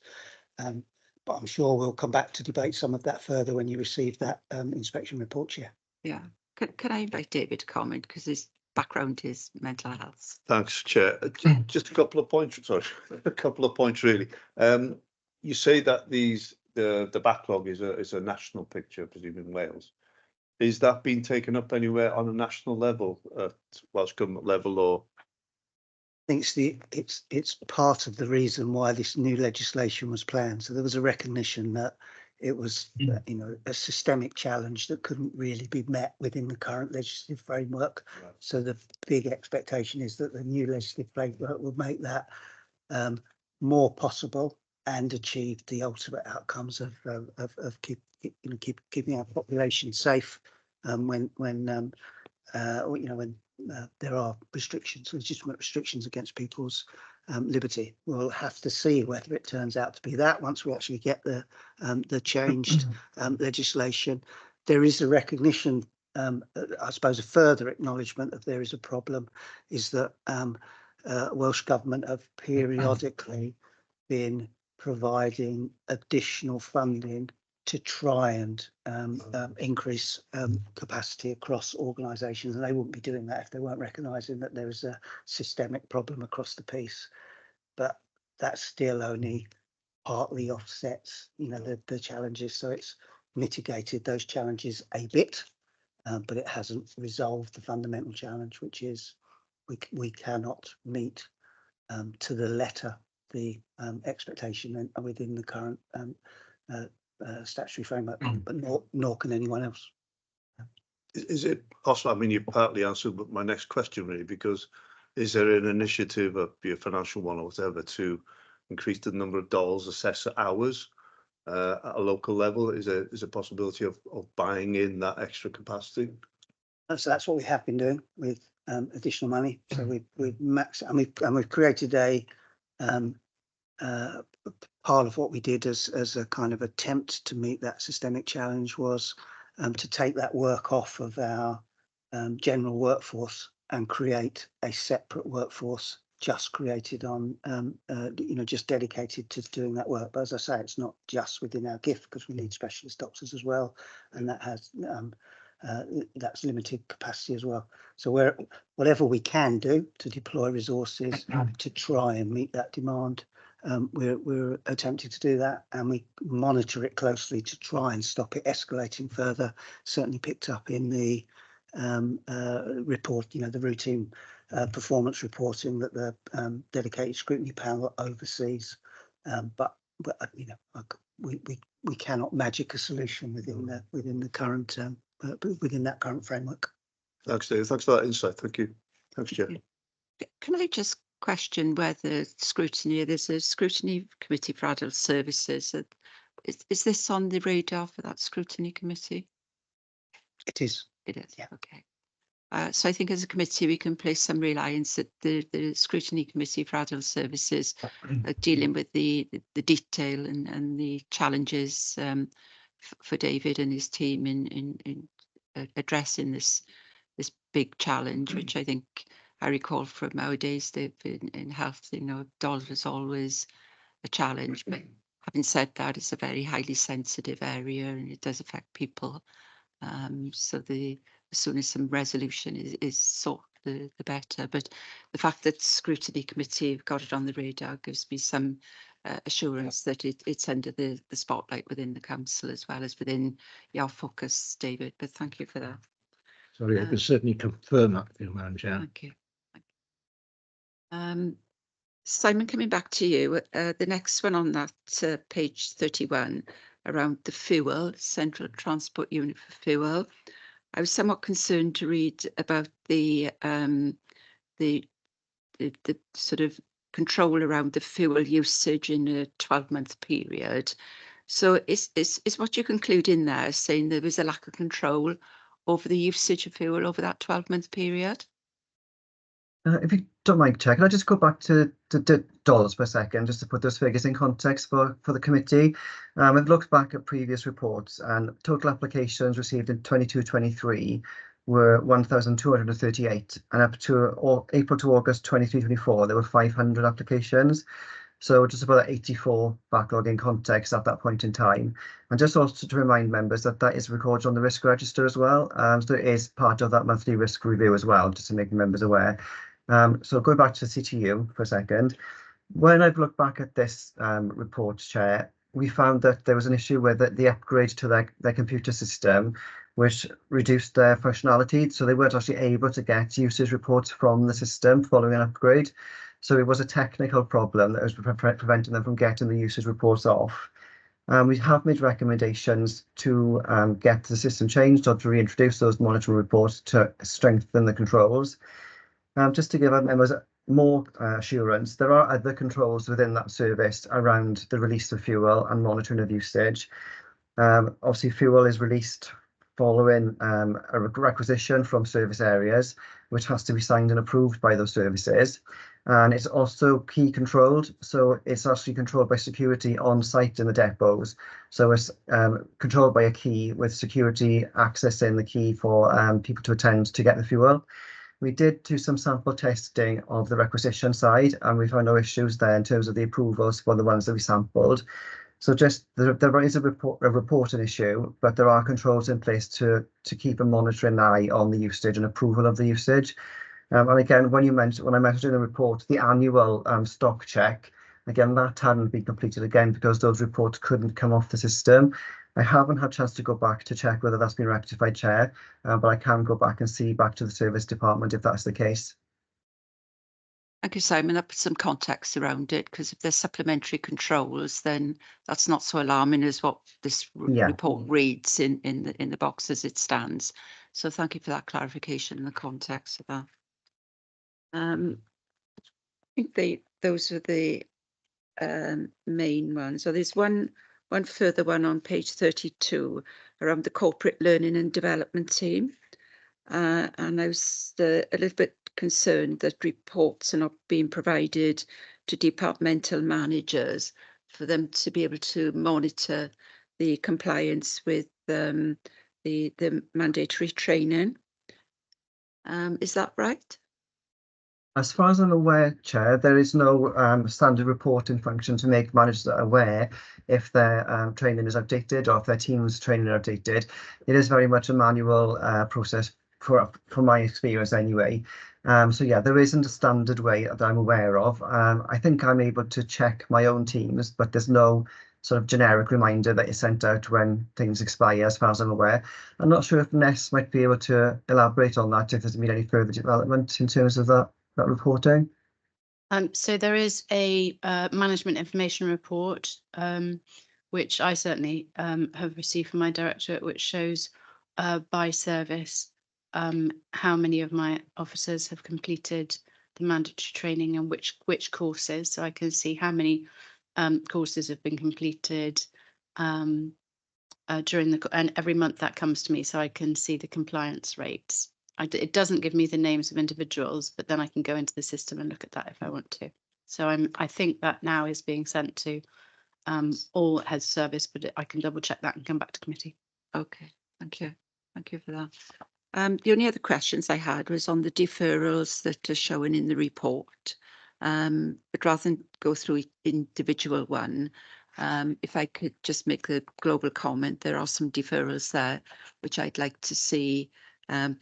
Speaker 11: But I'm sure we'll come back to debate some of that further when you receive that inspection report, Chair.
Speaker 4: Yeah. Can I invite David to comment, because his background is mental health?
Speaker 10: Thanks, Chair. Just a couple of points. Sorry, a couple of points really. You say that the backlog is a national picture, presumably in Wales. Is that being taken up anywhere on a national level, at Welsh Government level, or?
Speaker 11: I think it's part of the reason why this new legislation was planned. So there was a recognition that it was a systemic challenge that couldn't really be met within the current legislative framework. Right. So the big expectation is that the new legislative framework will make that more possible and achieve the ultimate outcomes of keeping our population safe when there are restrictions, legitimate restrictions against people's liberty. We'll have to see whether it turns out to be that once we actually get the changed legislation. There is a recognition, I suppose a further acknowledgement that there is a problem, is that Welsh Government have periodically been providing additional funding to try and increase capacity across organisations, and they wouldn't be doing that if they weren't recognising that there is a systemic problem across the piece. But that still only partly offsets, the challenges. So it's mitigated those challenges a bit, but it hasn't resolved the fundamental challenge, which is we cannot meet to the letter the expectation and within the current statutory framework, but nor can anyone else.
Speaker 10: Is it possible? I mean, you partly answered my next question, really, because is there an initiative, be a financial one or whatever, to increase the number of dolls assessor hours at a local level? Is there a possibility of buying in that extra capacity?
Speaker 11: So that's what we have been doing with additional money. So we've maxed, and we've created a part of what we did as a kind of attempt to meet that systemic challenge was to take that work off of our general workforce and create a separate workforce just created on, just dedicated to doing that work. But as I say, it's not just within our gift, because we need specialist doctors as well, and that has that's limited capacity as well. So whatever we can do to deploy resources to try and meet that demand, we're attempting to do that, and we monitor it closely to try and stop it escalating further. Certainly picked up in the report, the routine performance reporting that the dedicated scrutiny panel oversees. But we cannot magic a solution within the current within that current framework.
Speaker 10: Thanks, Dave. Thanks for that insight. Thank you. Thanks, Chair.
Speaker 4: Can I just question whether there's a scrutiny committee for adult services? Is this on the radar for that scrutiny committee?
Speaker 11: It is.
Speaker 4: It is.
Speaker 11: Yeah.
Speaker 4: Okay. So I think as a committee we can place some reliance that the scrutiny committee for adult services dealing with the detail and the challenges for David and his team in addressing this big challenge, which I think I recall from our days in health. Dolls was always a challenge, but having said that, it's a very highly sensitive area and it does affect people. So as soon as some resolution is sought, the better. But the fact that scrutiny committee have got it on the radar gives me some assurance that it's under the spotlight within the council as well as within your focus, David. But thank you for that.
Speaker 2: Sorry, I can certainly confirm that for you, Madam Chair.
Speaker 4: Thank you. Simon, coming back to you, the next one on that page 31, around the fuel, central transport unit for fuel. I was somewhat concerned to read about the sort of control around the fuel usage in a 12-month period. So is what you conclude in there saying there was a lack of control over the usage of fuel over that 12-month period?
Speaker 8: If you don't mind, Chair, can I just go back to dollars for a second, just to put those figures in context for the committee? I've looked back at previous reports, and total applications received in 22-23 were 1,238, and up to April to August 23-24, there were 500 applications. So just about 84 backlog in context at that point in time. And just also to remind members that that is recorded on the risk register as well. So it is part of that monthly risk review as well, just to make members aware. So going back to the CTU for a second, when I've looked back at this report, Chair, we found that there was an issue with the upgrade to their computer system, which reduced their functionality. So they weren't actually able to get usage reports from the system following an upgrade. So it was a technical problem that was preventing them from getting the usage reports off. We have made recommendations to get the system changed or to reintroduce those monitoring reports to strengthen the controls. Just to give our members more assurance, there are other controls within that service around the release of fuel and monitoring of usage. Obviously, fuel is released following a requisition from service areas, which has to be signed and approved by those services. And it's also key controlled, so it's actually controlled by security on site in the depots. So it's controlled by a key with security accessing the key for people to attend to get the fuel. We did do some sample testing of the requisition side, and we found no issues there in terms of the approvals for the ones that we sampled. So just there is a reporting issue, but there are controls in place to keep a monitoring eye on the usage and approval of the usage. And again, when I mentioned in the report, the annual stock check, again, that hadn't been completed again because those reports couldn't come off the system. I haven't had a chance to go back to check whether that's been rectified, Chair, but I can go back and see back to the service department if that's the case.
Speaker 4: Thank you, Simon. That puts some context around it, because if there's supplementary controls, then that's not so alarming as what this report reads in the box as it stands. So thank you for that clarification and the context of that. I think those are the main ones. So there's one further one on page 32 around the corporate learning and development team. And I was a little bit concerned that reports are not being provided to departmental managers for them to be able to monitor the compliance with the mandatory training. Is that right?
Speaker 8: As far as I'm aware, Chair, there is no standard reporting function to make managers aware if their training is outdated or if their team's training is outdated. It is very much a manual process from my experience anyway. So yeah, there isn't a standard way that I'm aware of. I think I'm able to check my own teams, but there's no sort of generic reminder that is sent out when things expire, as far as I'm aware. I'm not sure if Ness might be able to elaborate on that, if there's been any further development in terms of that reporting.
Speaker 7: So there is a management information report, which I certainly have received from my directorate, which shows by service how many of my officers have completed the mandatory training and which courses. So I can see how many courses have been completed during and every month that comes to me, so I can see the compliance rates. It doesn't give me the names of individuals, but then I can go into the system and look at that if I want to. So I think that now is being sent to all heads of service, but I can double check that and come back to committee.
Speaker 4: Okay, thank you for that. The only other questions I had was on the deferrals that are shown in the report. But rather than go through individual one, if I could just make a global comment, there are some deferrals there which I'd like to see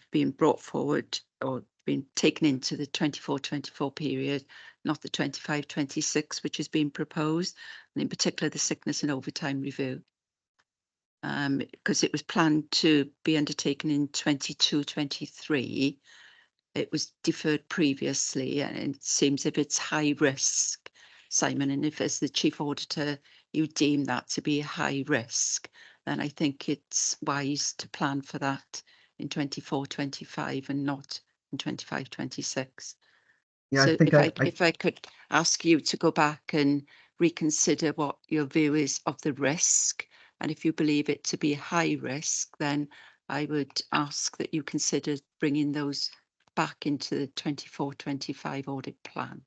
Speaker 4: being brought forward or being taken into the 24-24 period, not the 25-26, which is being proposed, and in particular the sickness and overtime review. Because it was planned to be undertaken in 22-23. It was deferred previously, and it seems if it's high risk, Simon, and if as the chief auditor you deem that to be high risk, then I think it's wise to plan for that in 24-25 and not in 25-26.
Speaker 8: Yeah,
Speaker 4: So
Speaker 8: I think
Speaker 4: if I could ask you to go back and reconsider what your view is of the risk, and if you believe it to be high risk, then I would ask that you consider bringing those back into the 24-25 audit plan.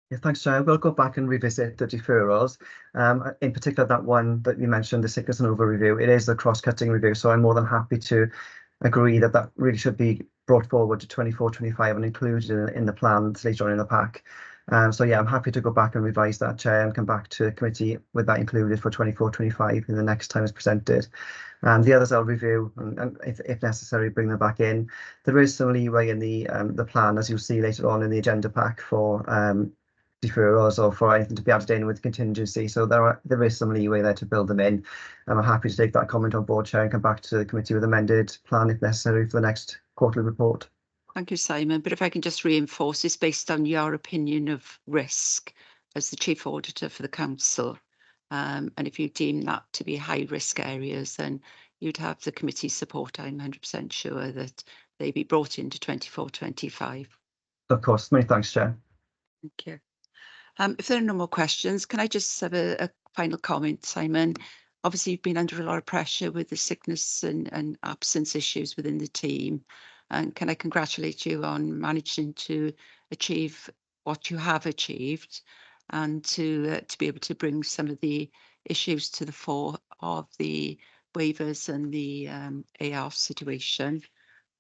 Speaker 8: Yeah, thanks, Chair. We'll go back and revisit the deferrals. In particular, that one that you mentioned, the sickness and over review, it is the cross-cutting review. So I'm more than happy to agree that that really should be brought forward to 24-25 and included in the plans later on in the pack. So yeah, I'm happy to go back and revise that, Chair, and come back to committee with that included for 24-25 in the next time it's presented. The others I'll review and if necessary, bring them back in. There is some leeway in the plan, as you'll see later on in the agenda pack, for deferrals or for anything to be added in with contingency. So there is some leeway there to build them in. I'm happy to take that comment on board, Chair, and come back to the committee with amended plan if necessary for the next quarterly report.
Speaker 4: Thank you, Simon. But if I can just reinforce, it's based on your opinion of risk as the Chief Auditor for the Council. And if you deem that to be high risk areas, then you'd have the committee's support. I'm 100% sure that they be brought into 24-25.
Speaker 8: Of course. Many thanks, Chair.
Speaker 4: Thank you. If there are no more questions, can I just have a final comment, Simon? Obviously, you've been under a lot of pressure with the sickness and absence issues within the team. And can I congratulate you on managing to achieve what you have achieved and to be able to bring some of the issues to the fore of the waivers and the AR situation.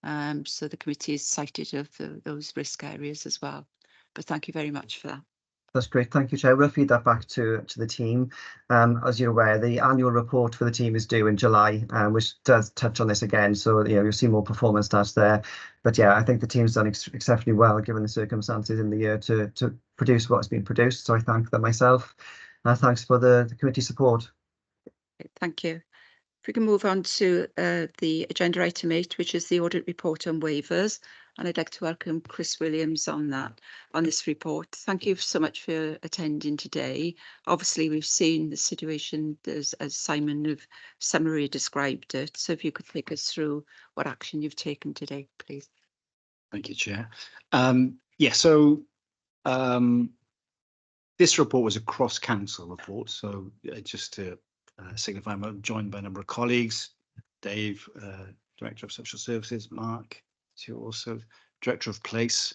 Speaker 4: So the committee is cited of those risk areas as well. But thank you very much for that.
Speaker 8: That's great. Thank you, Chair. We'll feed that back to the team. As you're aware, the annual report for the team is due in July, which does touch on this again. So, you'll see more performance stats there. But yeah, I think the team's done exceptionally well given the circumstances in the year to produce what's been produced. So I thank them myself. Thanks for the committee support.
Speaker 4: Thank you. If we can move on to the agenda item 8, which is the audit report on waivers. And I'd like to welcome Chris Williams on this report. Thank you so much for attending today. Obviously, we've seen the situation as Simon have summarily described it. So if you could take us through what action you've taken today, please.
Speaker 12: Thank you, Chair. This report was a cross-council report. So just to signify, I'm joined by a number of colleagues, Dave, Director of Social Services, Mark, who also Director of Place,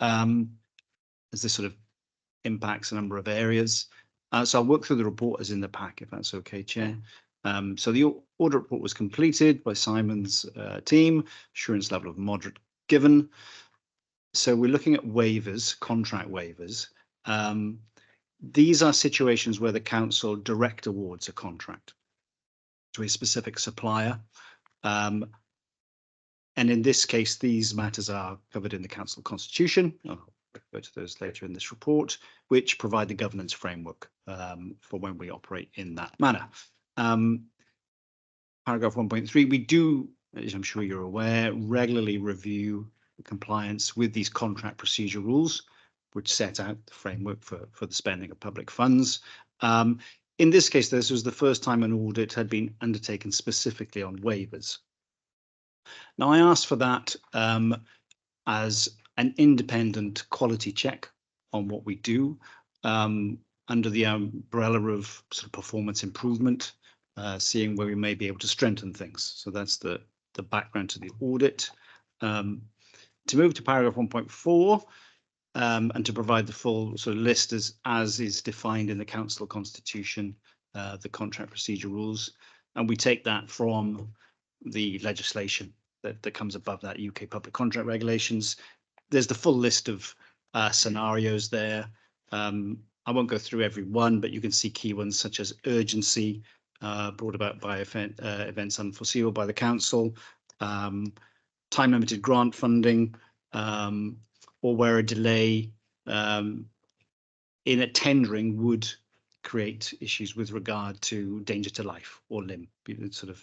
Speaker 12: as this sort of impacts a number of areas. So I'll work through the report as in the pack, if that's okay, Chair. So the audit report was completed by Simon's team, assurance level of moderate given. So we're looking at waivers, contract waivers. These are situations where the council direct awards a contract to a specific supplier. And in this case, these matters are covered in the council constitution. I'll refer to those later in this report, which provide the governance framework for when we operate in that manner. Paragraph 1.3, we do, as I'm sure you're aware, regularly review compliance with these contract procedure rules, which set out the framework for the spending of public funds. In this case, this was the first time an audit had been undertaken specifically on waivers. Now, I asked for that as an independent quality check on what we do under the umbrella of sort of performance improvement, seeing where we may be able to strengthen things. So that's the background to the audit. To move to paragraph 1.4 and to provide the full sort of list as is defined in the council constitution, the contract procedure rules, and we take that from the legislation that comes above that, UK public contract regulations. There's the full list of scenarios there. I won't go through every one, but you can see key ones such as urgency brought about by events unforeseeable by the council, time limited grant funding, or where a delay in a tendering would create issues with regard to danger to life or limb. It's sort of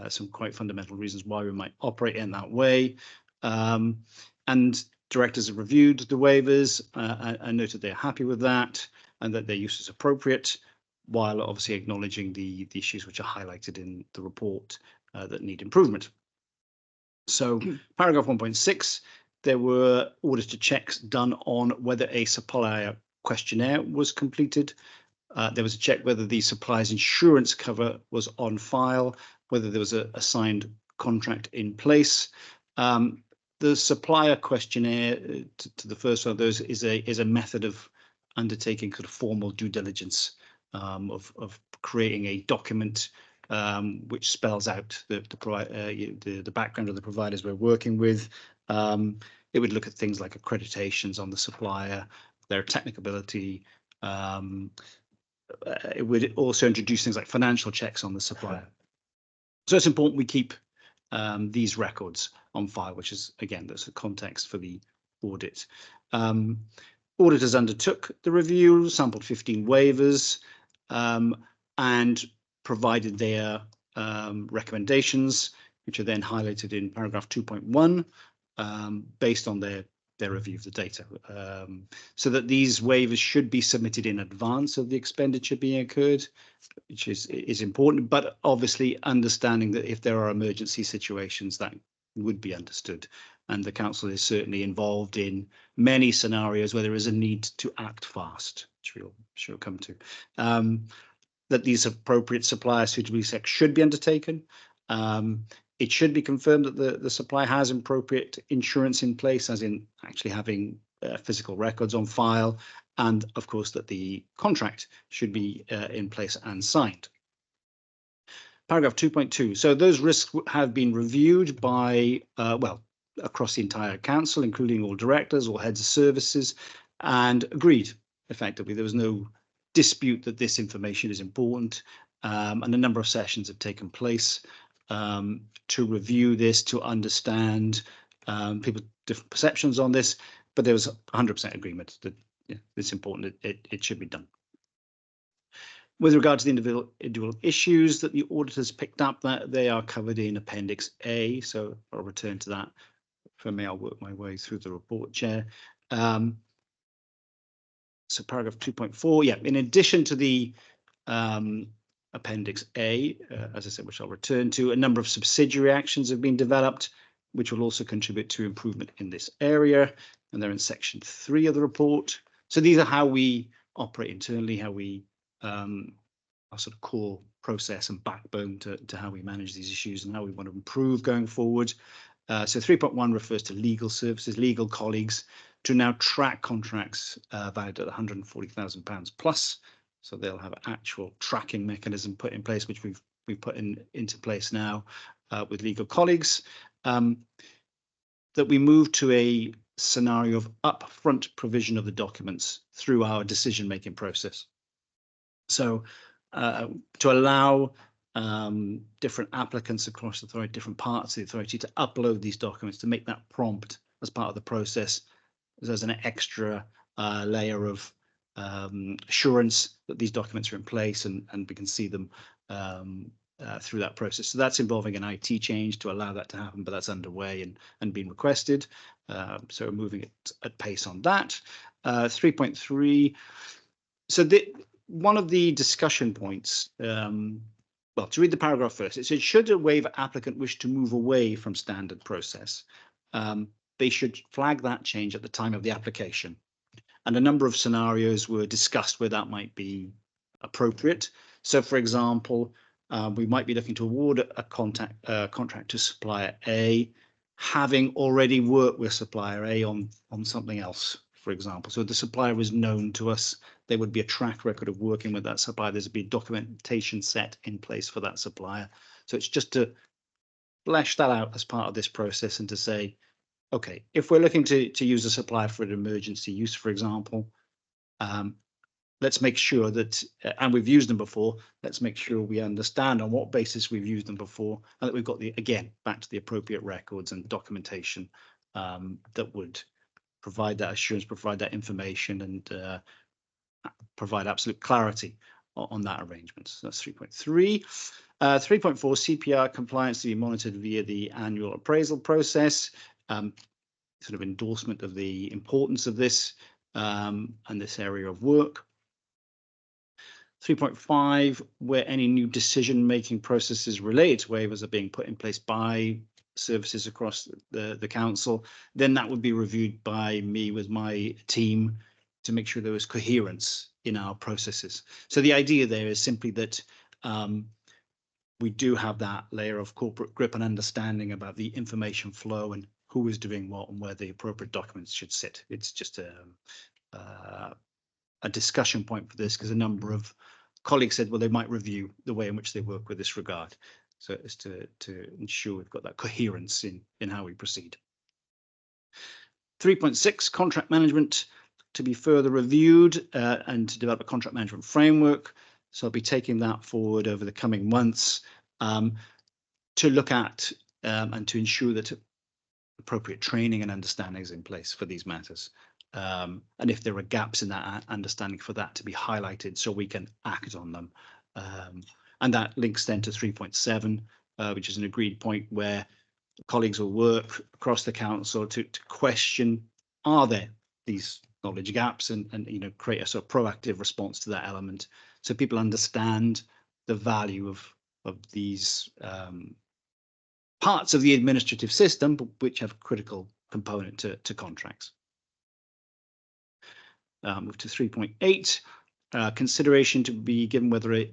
Speaker 12: some quite fundamental reasons why we might operate in that way. And directors have reviewed the waivers and noted they're happy with that and that their use is appropriate. while obviously acknowledging the issues which are highlighted in the report that need improvement. So paragraph 1.6, there were auditor checks done on whether a supplier questionnaire was completed. There was a check whether the supplier's insurance cover was on file, whether there was a signed contract in place. The supplier questionnaire, to the first one of those, is a method of undertaking sort of formal due diligence, of creating a document which spells out the background of the providers we're working with. It would look at things like accreditations on the supplier, their technical ability. It would also introduce things like financial checks on the supplier. So it's important we keep these records on file, which is, again, that's the context for the audit. Auditors undertook the review, sampled 15 waivers, and provided their recommendations, which are then highlighted in paragraph 2.1, based on their review of the data, so that these waivers should be submitted in advance of the expenditure being incurred, which is important, but obviously understanding that if there are emergency situations, that would be understood. And the council is certainly involved in many scenarios where there is a need to act fast, which we'll sure come to. That these appropriate supplier suitability checks should be undertaken. It should be confirmed that the supplier has appropriate insurance in place, as in actually having physical records on file, and of course that the contract should be in place and signed. Paragraph 2.2. So those risks have been reviewed by, well, across the entire council, including all directors, all heads of services, and agreed effectively. There was no dispute that this information is important, and a number of sessions have taken place to review this, to understand people's different perceptions on this, but there was 100% agreement that it's important, it should be done. With regard to the individual issues that the auditors picked up, that they are covered in Appendix A, so I'll return to that. For me, I'll work my way through the report, Chair. So paragraph 2.4, yeah, in addition to the Appendix A, as I said, which I'll return to, a number of subsidiary actions have been developed, which will also contribute to improvement in this area, and they're in section 3 of the report. So these are how we operate internally, how we our sort of core process and backbone to how we manage these issues and how we want to improve going forward. So 3.1 refers to legal services, legal colleagues, to now track contracts valued at £140,000 plus. So they'll have an actual tracking mechanism put in place, which we've put into place now with legal colleagues. That we move to a scenario of upfront provision of the documents through our decision-making process. So to allow different applicants across the authority, different parts of the authority, to upload these documents, to make that prompt as part of the process, there's an extra layer of assurance that these documents are in place and we can see them through that process. So that's involving an IT change to allow that to happen, but that's underway and being requested. So we're moving at pace on that. 3.3. So one of the discussion points, well, to read the paragraph first, it says, should a waiver applicant wish to move away from standard process, they should flag that change at the time of the application. And a number of scenarios were discussed where that might be appropriate. So, for example, we might be looking to award a contract to supplier A, having already worked with supplier A on something else, for example. So the supplier is known to us. There would be a track record of working with that supplier. There's be documentation set in place for that supplier. So it's just to flesh that out as part of this process and to say, okay, if we're looking to use a supplier for an emergency use, for example, let's make sure that, and we've used them before, let's make sure we understand on what basis we've used them before, and that we've got again, back to the appropriate records and documentation that would provide that assurance, provide that information, and provide absolute clarity on that arrangement. So that's 3.3. 3.4, CPR compliance to be monitored via the annual appraisal process. Sort of endorsement of the importance of this and this area of work. 3.5, where any new decision-making processes related to waivers are being put in place by services across the council, then that would be reviewed by me with my team to make sure there was coherence in our processes. So the idea there is simply that we do have that layer of corporate grip and understanding about the information flow and who is doing what and where the appropriate documents should sit. It's just a discussion point for this, because a number of colleagues said, well, they might review the way in which they work with this regard. So it's to ensure we've got that coherence in how we proceed. 3.6, contract management to be further reviewed and to develop a contract management framework. So I'll be taking that forward over the coming months to look at and to ensure that appropriate training and understanding is in place for these matters. And if there are gaps in that understanding, for that to be highlighted so we can act on them. And that links then to 3.7, which is an agreed point where colleagues will work across the council to question, are there these knowledge gaps, and create a sort of proactive response to that element, so people understand the value of these parts of the administrative system, but which have a critical component to contracts. Move to 3.8, consideration to be given whether a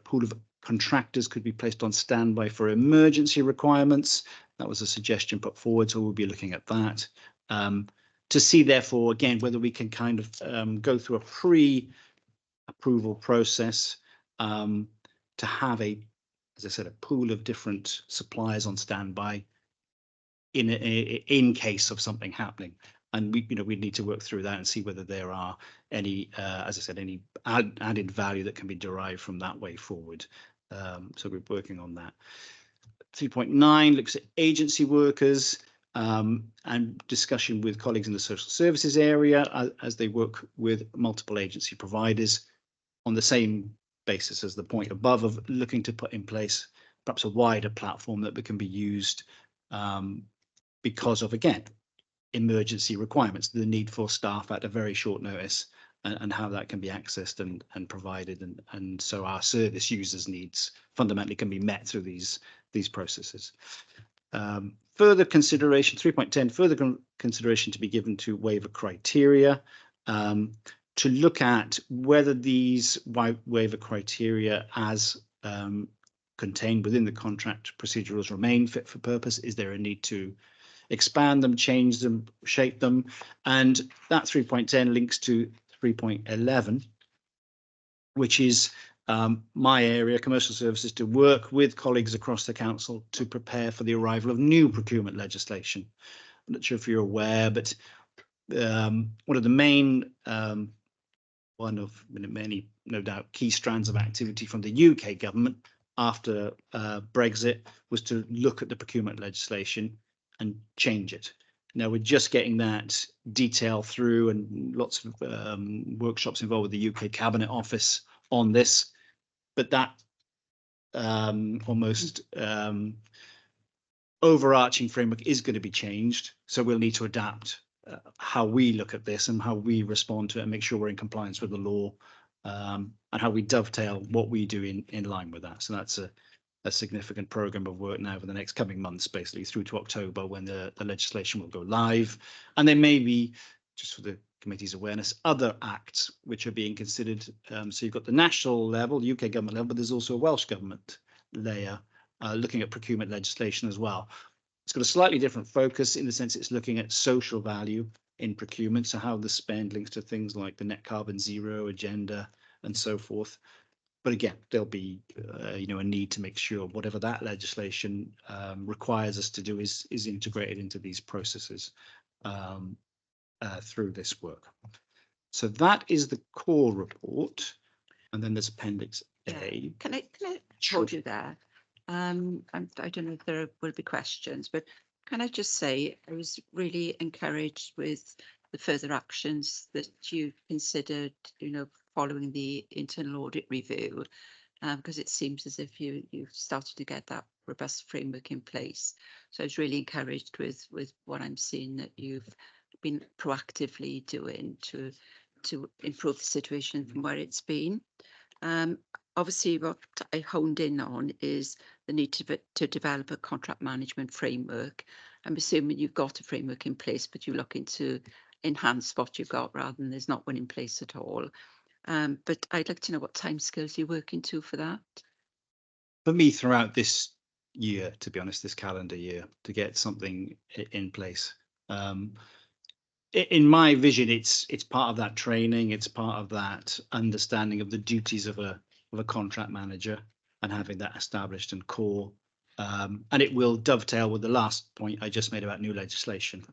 Speaker 12: pool of contractors could be placed on standby for emergency requirements. That was a suggestion put forward, so we'll be looking at that. To see, therefore, again, whether we can kind of go through a pre-approval process to have as I said, a pool of different suppliers on standby in case of something happening. And we need to work through that and see whether there are any, as I said, any added value that can be derived from that way forward. So we're working on that. 3.9 looks at agency workers and discussion with colleagues in the social services area as they work with multiple agency providers on the same basis as the point above, of looking to put in place perhaps a wider platform that can be used because of, again, emergency requirements, the need for staff at a very short notice, and how that can be accessed and provided, and so our service users' needs fundamentally can be met through these processes. Further consideration, 3.10, further consideration to be given to waiver criteria, to look at whether these waiver criteria as contained within the contract procedurals remain fit for purpose. Is there a need to expand them, change them, shape them? And that 3.10 links to 3.11, which is my area, commercial services, to work with colleagues across the council to prepare for the arrival of new procurement legislation. I'm not sure if you're aware, but one of the main, one of many, no doubt, key strands of activity from the UK government after Brexit was to look at the procurement legislation and change it. Now we're just getting that detail through, and lots of workshops involved with the UK Cabinet Office on this, but that almost overarching framework is going to be changed. So we'll need to adapt how we look at this and how we respond to it, and make sure we're in compliance with the law, and how we dovetail what we do in line with that. So that's a significant program of work now for the next coming months, basically through to October, when the legislation will go live. And there may be, just for the committee's awareness, other acts which are being considered. So you've got the national level, the UK government level, but there's also a Welsh government layer looking at procurement legislation as well. It's got a slightly different focus in the sense it's looking at social value in procurement, so how the spend links to things like the net carbon zero agenda and so forth. But again, there'll be a need to make sure whatever that legislation requires us to do is integrated into these processes through this work. So that is the core report, and then there's Appendix A.
Speaker 4: Can I hold you there? I don't know if there will be questions, but can I just say I was really encouraged with the further actions that you've considered, following the internal audit review, because it seems as if you've started to get that robust framework in place. So I was really encouraged with what I'm seeing that you've been proactively doing to improve the situation from where it's been. Obviously, what I honed in on is the need to develop a contract management framework. I'm assuming you've got a framework in place, but you're looking to enhance what you've got rather than there's not one in place at all. But I'd like to know what timescales you're working to for that.
Speaker 12: For me, throughout this year, to be honest, this calendar year, to get something in place. In my vision, it's part of that training. It's part of that understanding of the duties of a contract manager and having that established and core. And it will dovetail with the last point I just made about new legislation,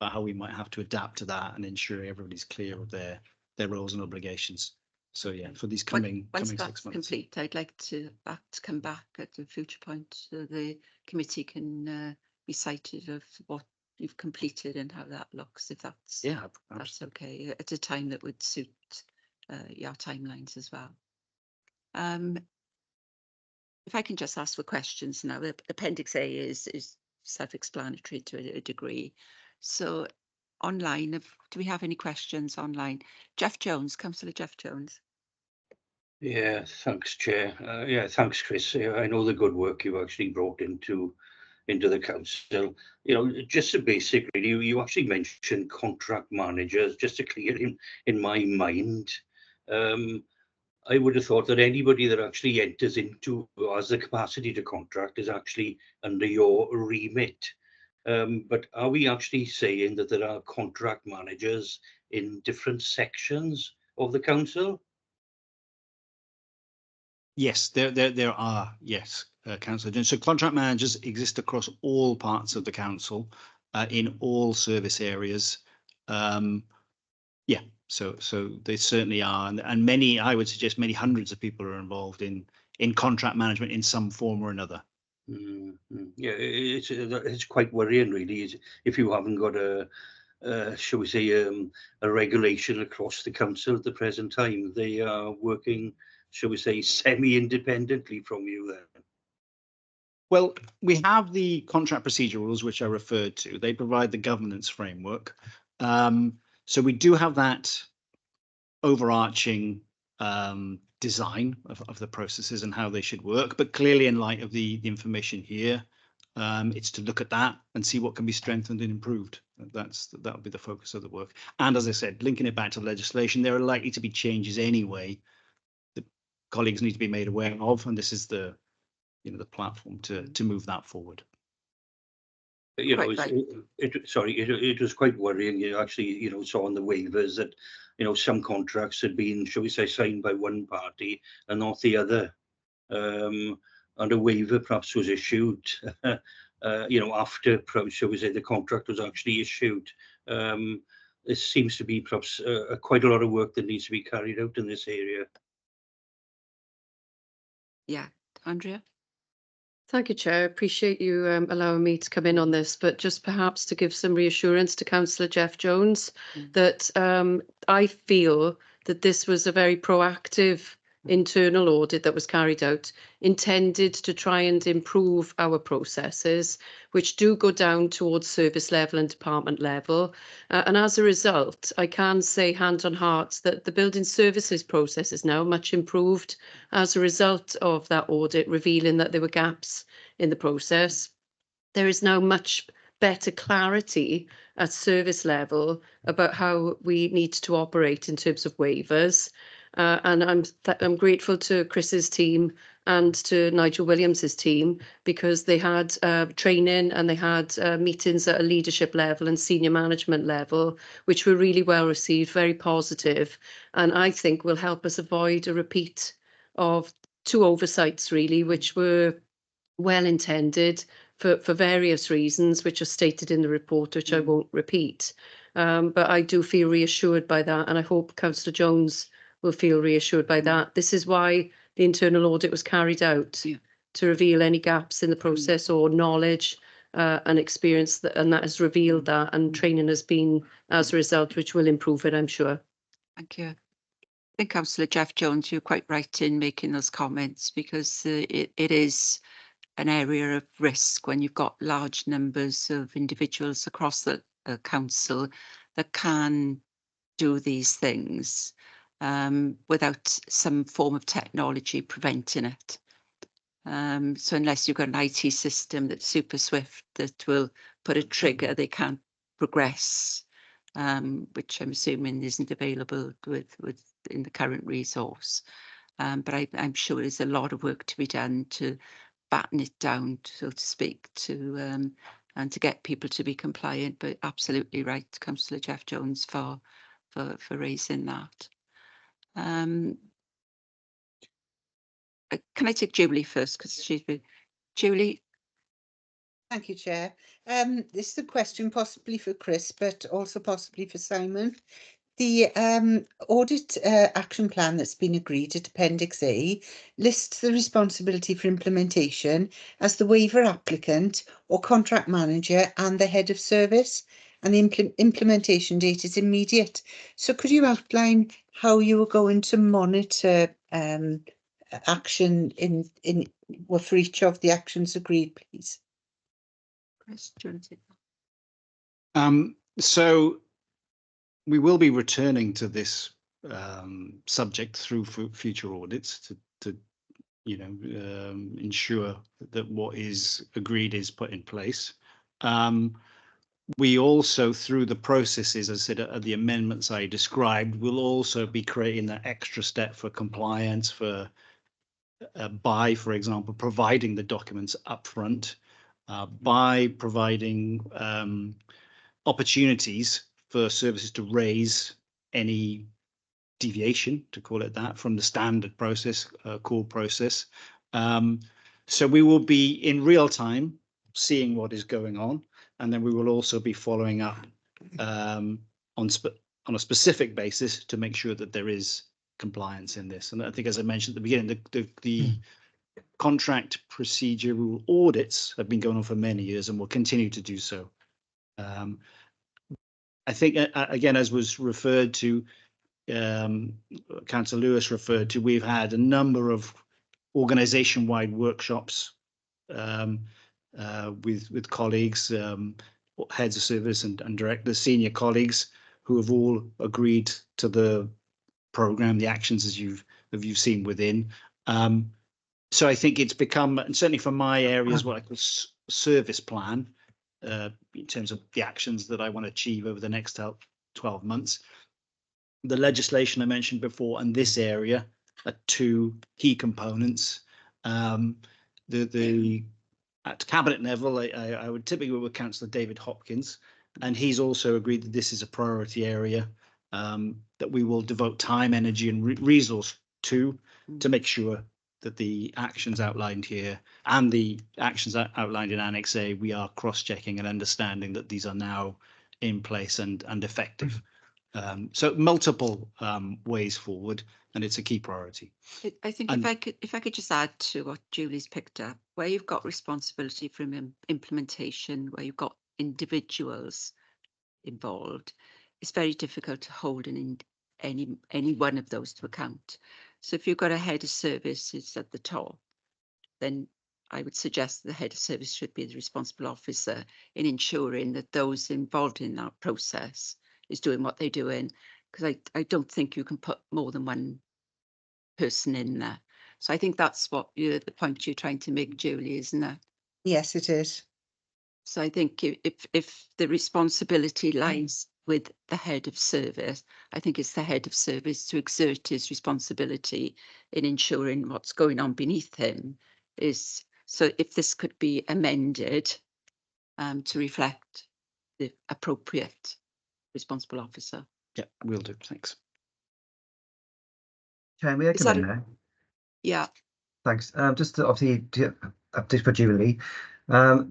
Speaker 12: about how we might have to adapt to that and ensure everybody's clear of their roles and obligations. So yeah, for these coming
Speaker 4: Once
Speaker 12: 6
Speaker 4: that's
Speaker 12: months.
Speaker 4: complete, I'd like to come back at a future point so the committee can be cited of what you've completed and how that looks, if that's that's okay, at a time that would suit your timelines as well. If I can just ask for questions now, Appendix A is self-explanatory to a degree. So online, do we have any questions online? Jeff Jones, Councillor Jeff Jones.
Speaker 9: Yeah, thanks, Chair. Yeah, thanks, Chris. I know the good work you actually brought into the council. You know, just a basic, really, you actually mentioned contract managers, just to clear in my mind. I would have thought that anybody that actually enters into or has the capacity to contract is actually under your remit. But are we actually saying that there are contract managers in different sections of the council?
Speaker 12: Yes, there are, yes, Councillor Jones. So contract managers exist across all parts of the council, in all service areas. Yeah, so they certainly are, and many, I would suggest, many hundreds of people are involved in contract management in some form or another.
Speaker 9: Yeah, it's quite worrying, really, if you haven't got shall we say, a regulation across the council at the present time. They are working, shall we say, semi-independently from you then.
Speaker 12: Well, we have the contract procedure rules, which I referred to. They provide the governance framework. So we do have that overarching design of the processes and how they should work. But clearly, in light of the information here, it's to look at that and see what can be strengthened and improved. That'll be the focus of the work. And as I said, linking it back to legislation, there are likely to be changes anyway that colleagues need to be made aware of, and this is the platform to move that forward.
Speaker 9: You know, it was quite worrying. You actually, saw on the waivers that, some contracts had been, shall we say, signed by one party and not the other. And a waiver perhaps was issued, after, shall we say, the contract was actually issued. There seems to be perhaps quite a lot of work that needs to be carried out in this area.
Speaker 4: Yeah, Andrea.
Speaker 13: Thank you, Chair. I appreciate you allowing me to come in on this, but just perhaps to give some reassurance to Councillor Jeff Jones that I feel that this was a very proactive internal audit that was carried out, intended to try and improve our processes, which do go down towards service level and department level. And as a result, I can say hand on heart that the building services process is now much improved as a result of that audit, revealing that there were gaps in the process. There is now much better clarity at service level about how we need to operate in terms of waivers. And I'm grateful to Chris's team and to Nigel Williams's team, because they had training and they had meetings at a leadership level and senior management level, which were really well received, very positive, and I think will help us avoid a repeat of two oversights, really, which were well intended for various reasons, which are stated in the report, which I won't repeat. But I do feel reassured by that, and I hope Councillor Jones will feel reassured by that. This is why the internal audit was carried out, to reveal any gaps in the process or knowledge and experience, and that has revealed that, and training has been as a result, which will improve it, I'm sure.
Speaker 4: Thank you. I think Councillor Jeff Jones, you're quite right in making those comments, because it is an area of risk when you've got large numbers of individuals across the council that can do these things. without some form of technology preventing it. So unless you've got an IT system that's super swift that will put a trigger, they can't progress, which I'm assuming isn't available in the current resource. But I'm sure there's a lot of work to be done to batten it down, so to speak, to and to get people to be compliant. But absolutely right, Councillor Jeff Jones, for raising that. Can I take Julie first, because she's been Julie?
Speaker 14: Thank you, Chair. This is a question possibly for Chris, but also possibly for Simon. The audit action plan that's been agreed at Appendix A lists the responsibility for implementation as the waiver applicant or contract manager and the head of service, and the implementation date is immediate. So could you outline how you are going to monitor action for each of the actions agreed, please?
Speaker 4: Chris, do you want to take that?
Speaker 12: So we will be returning to this subject through future audits to ensure that what is agreed is put in place. We also, through the processes, as I said, the amendments I described, will also be creating that extra step for compliance by, for example, providing the documents upfront, by providing opportunities for services to raise any deviation, to call it that, from the standard process, core process. So we will be in real time seeing what is going on, and then we will also be following up on a specific basis to make sure that there is compliance in this. And I think, as I mentioned at the beginning, the contract procedural audits have been going on for many years and will continue to do so. I think, again, as was referred to, Councillor Lewis referred to, we've had a number of organisation-wide workshops with colleagues, heads of service and directors, senior colleagues, who have all agreed to the programme, the actions as you've seen within. So I think it's become, and certainly for my areas, what I call service plan, in terms of the actions that I want to achieve over the next 12 months. The legislation I mentioned before and this area are two key components. At cabinet level, I would typically work with Councillor David Hopkins, and he's also agreed that this is a priority area that we will devote time, energy and resource to make sure that the actions outlined here and the actions outlined in Annex A, we are cross-checking and understanding that these are now in place and effective. So multiple ways forward, and it's a key priority.
Speaker 4: I think if I could just add to what Julie's picked up, where you've got responsibility for implementation, where you've got individuals involved, it's very difficult to hold any one of those to account. So if you've got a head of services at the top, then I would suggest the head of service should be the responsible officer in ensuring that those involved in that process is doing what they're doing, because I don't think you can put more than one person in there. So I think that's what the point you're trying to make, Julie, isn't it?
Speaker 14: Yes, it is.
Speaker 4: So I think if the responsibility lies with the head of service, I think it's the head of service to exert his responsibility in ensuring what's going on beneath him is. So if this could be amended to reflect the appropriate responsible officer.
Speaker 12: Yeah, will do. Thanks.
Speaker 8: Chair, may I come in there?
Speaker 4: Yeah.
Speaker 8: Thanks. Just to obviously update for Julie.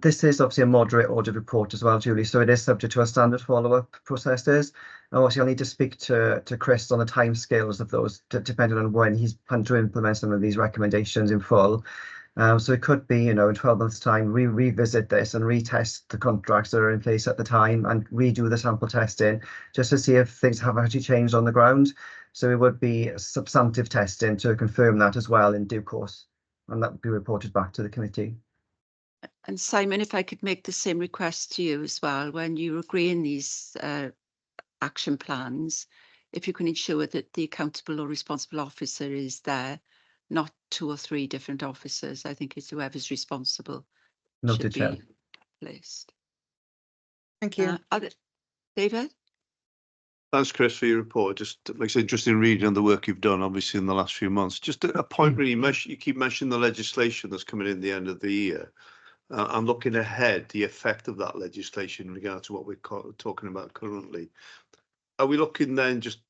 Speaker 8: This is obviously a moderate audit report as well, Julie, so it is subject to our standard follow-up processes. And obviously, I'll need to speak to Chris on the timescales of those, depending on when he's planning to implement some of these recommendations in full. So it could be, in 12 months' time, we revisit this and retest the contracts that are in place at the time and redo the sample testing just to see if things have actually changed on the ground. So it would be substantive testing to confirm that as well in due course, and that would be reported back to the committee.
Speaker 4: And Simon, if I could make the same request to you as well, when you agree in these action plans, if you can ensure that the accountable or responsible officer is there, not 2 or 3 different officers. I think it's whoever's responsible should
Speaker 8: Noted, Chair.
Speaker 4: be placed.
Speaker 14: Thank you.
Speaker 4: David?
Speaker 10: Thanks, Chris, for your report. Just like I said, interesting reading on the work you've done, obviously, in the last few months. Just a point really, you keep mentioning the legislation that's coming in the end of the year. And looking ahead, the effect of that legislation in regard to what we're talking about currently. Are we looking then just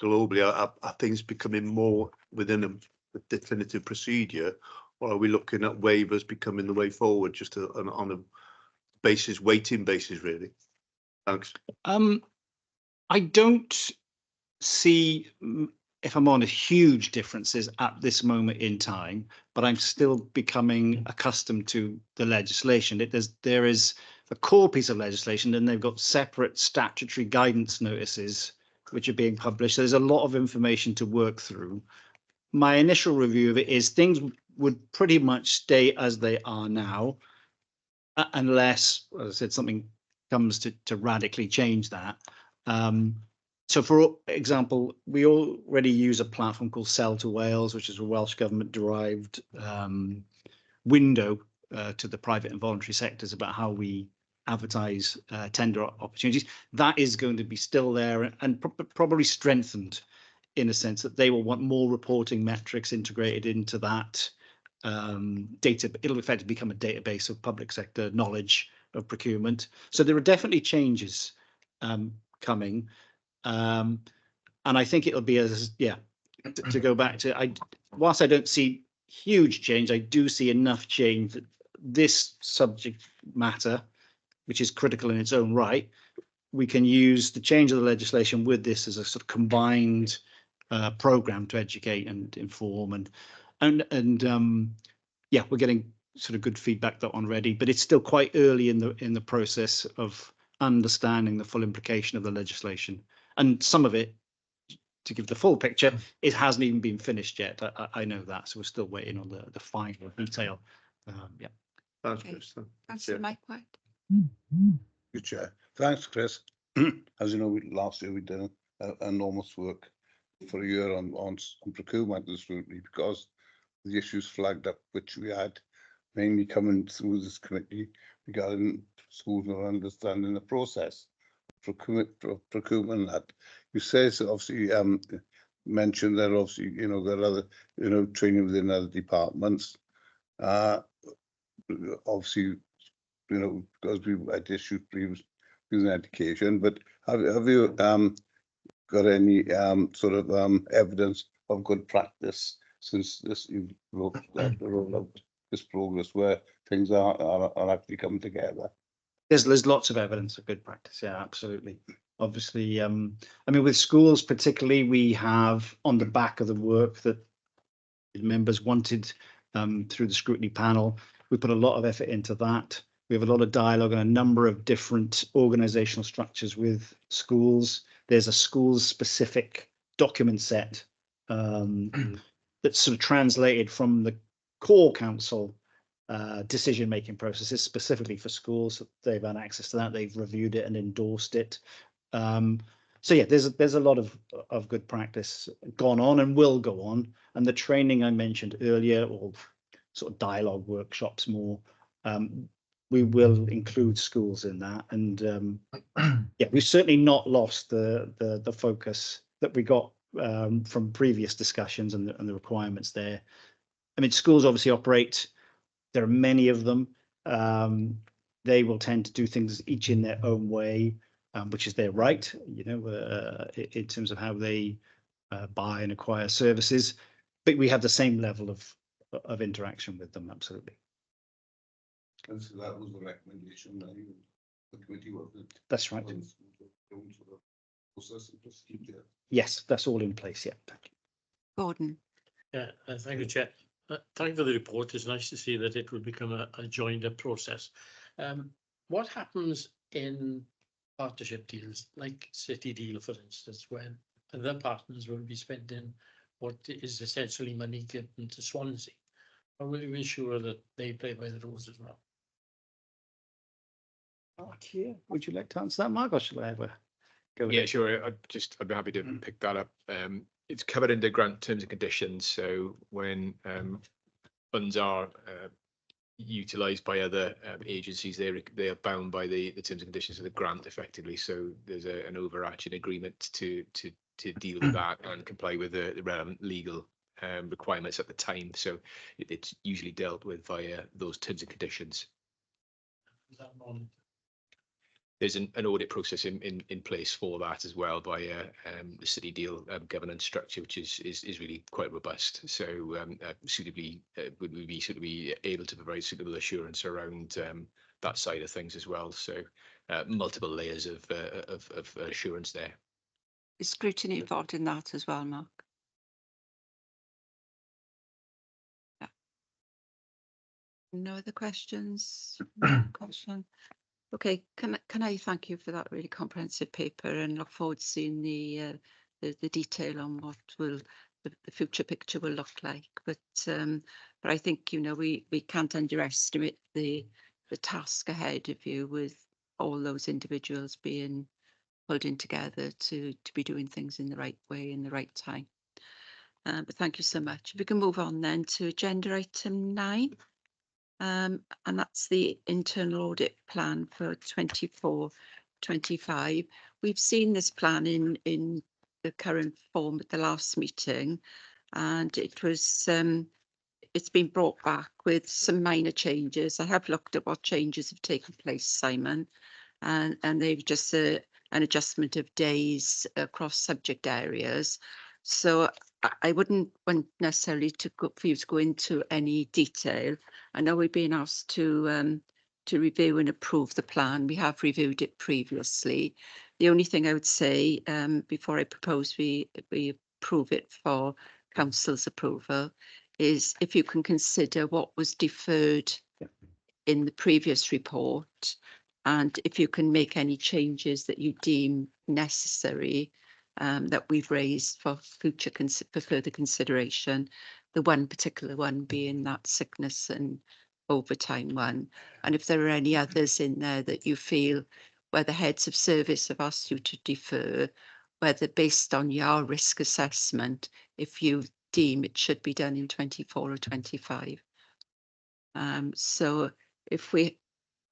Speaker 10: globally, are things becoming more within a definitive procedure, or are we looking at waivers becoming the way forward, just on a weighting basis, really? Thanks.
Speaker 12: I don't see, if I'm honest, huge differences at this moment in time, but I'm still becoming accustomed to the legislation. There is a core piece of legislation, and they've got separate statutory guidance notices which are being published. So there's a lot of information to work through. My initial review of it is things would pretty much stay as they are now, unless, as I said, something comes to radically change that. So, for example, we already use a platform called Sell to Wales, which is a Welsh government-derived window to the private and voluntary sectors about how we advertise tender opportunities. That is going to be still there and probably strengthened in a sense that they will want more reporting metrics integrated into that data. It'll effectively become a database of public sector knowledge of procurement. So there are definitely changes coming. And I think it'll be to go back to, whilst I don't see huge change, I do see enough change that this subject matter, which is critical in its own right, we can use the change of the legislation with this as a sort of combined program to educate and inform and we're getting sort of good feedback that already, but it's still quite early in the process of understanding the full implication of the legislation. And some of it, to give the full picture, it hasn't even been finished yet. I know that, so we're still waiting on the final detail.
Speaker 10: Thanks, Chris.
Speaker 4: Councillor Mike White.
Speaker 5: Good Chair. Thanks, Chris. As you know, last year we did enormous work for a year on procurement scrutiny because the issues flagged up, which we had mainly coming through this committee regarding schools not understanding the process. Procurement that you say, so obviously mentioned that obviously there are other training within other departments, obviously because we had issues previously in education, but have you got any sort of evidence of good practice since this you rolled out this progress where things are actually coming together?
Speaker 12: There's lots of evidence of good practice. Yeah, absolutely. Obviously, I mean, with schools particularly, we have on the back of the work that members wanted through the scrutiny panel, we put a lot of effort into that. We have a lot of dialogue on a number of different organizational structures with schools. There's a schools specific document set that's sort of translated from the core council decision-making processes specifically for schools. They've had access to that. They've reviewed it and endorsed it. So yeah, there's a lot of good practice gone on and will go on. And the training I mentioned earlier, or sort of dialogue workshops more, we will include schools in that. And yeah, we've certainly not lost the focus that we got from previous discussions and the requirements there. I mean, schools obviously operate. There are many of them. They will tend to do things each in their own way, which is their right, in terms of how they buy and acquire services. But we have the same level of interaction with them, absolutely.
Speaker 5: And so that was the recommendation that the committee was.
Speaker 12: That's right. Yes, that's all in place. Yeah. Thank you.
Speaker 4: Gordon.
Speaker 15: Yeah, thank you, Chair. Thank you for the report. It's nice to see that it will become a joined up process. What happens in partnership deals, like City Deal, for instance, when other partners will be spending what is essentially money given to Swansea? How will you ensure that they play by the rules as well?
Speaker 12: Mark here. Would you like to answer that, Mark, or shall I have a
Speaker 16: Yeah, sure. I'd be happy to pick that up. It's covered under grant terms and conditions. So when funds are utilised by other agencies, they are bound by the terms and conditions of the grant effectively. So there's an overarching agreement to deal with that and comply with the relevant legal requirements at the time. So it's usually dealt with via those terms and conditions. There's an audit process in place for that as well by the city deal governance structure, which is really quite robust. So would we be suitably able to provide suitable assurance around that side of things as well. So multiple layers of assurance there.
Speaker 4: Is scrutiny involved in that as well, Mark? Yeah. No other questions? Question. Okay, can I thank you for that really comprehensive paper and look forward to seeing the detail on what will the future picture will look like. But I think, you know, we can't underestimate the task ahead of you with all those individuals being pulled in together to be doing things in the right way in the right time. But thank you so much. If we can move on then to agenda item 9. And that's the internal audit plan for 24-25. We've seen this plan in the current form at the last meeting, and it was it's been brought back with some minor changes. I have looked at what changes have taken place, Simon, and they've just an adjustment of days across subject areas. So I wouldn't want necessarily for you to go into any detail. I know we've been asked to review and approve the plan. We have reviewed it previously. The only thing I would say before I propose we approve it for council's approval is if you can consider what was deferred in the previous report, and if you can make any changes that you deem necessary that we've raised for further consideration. The one particular one being that sickness and overtime one. And if there are any others in there that you feel where the heads of service have asked you to defer, whether based on your risk assessment, if you deem it should be done in 24 or 25. So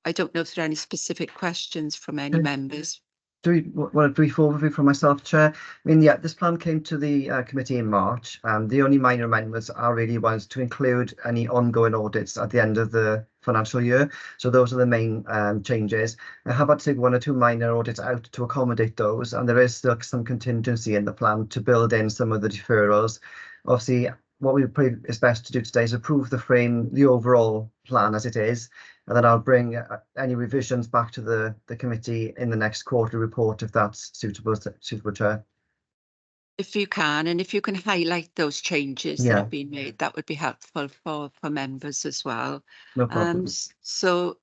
Speaker 4: I don't know if there are any specific questions from any members.
Speaker 8: Well, a brief overview from myself, Chair. I mean, yeah, this plan came to the committee in March. The only minor amendments are really ones to include any ongoing audits at the end of the financial year. So those are the main changes. I have had to take 1 or 2 minor audits out to accommodate those, and there is still some contingency in the plan to build in some of the deferrals. Obviously, what we probably is best to do today is approve the overall plan as it is, and then I'll bring any revisions back to the committee in the next quarterly report if that's suitable, Chair.
Speaker 4: If you can, and if you can highlight those changes that have been made, that would be helpful for members as well.
Speaker 8: No problem.
Speaker 4: So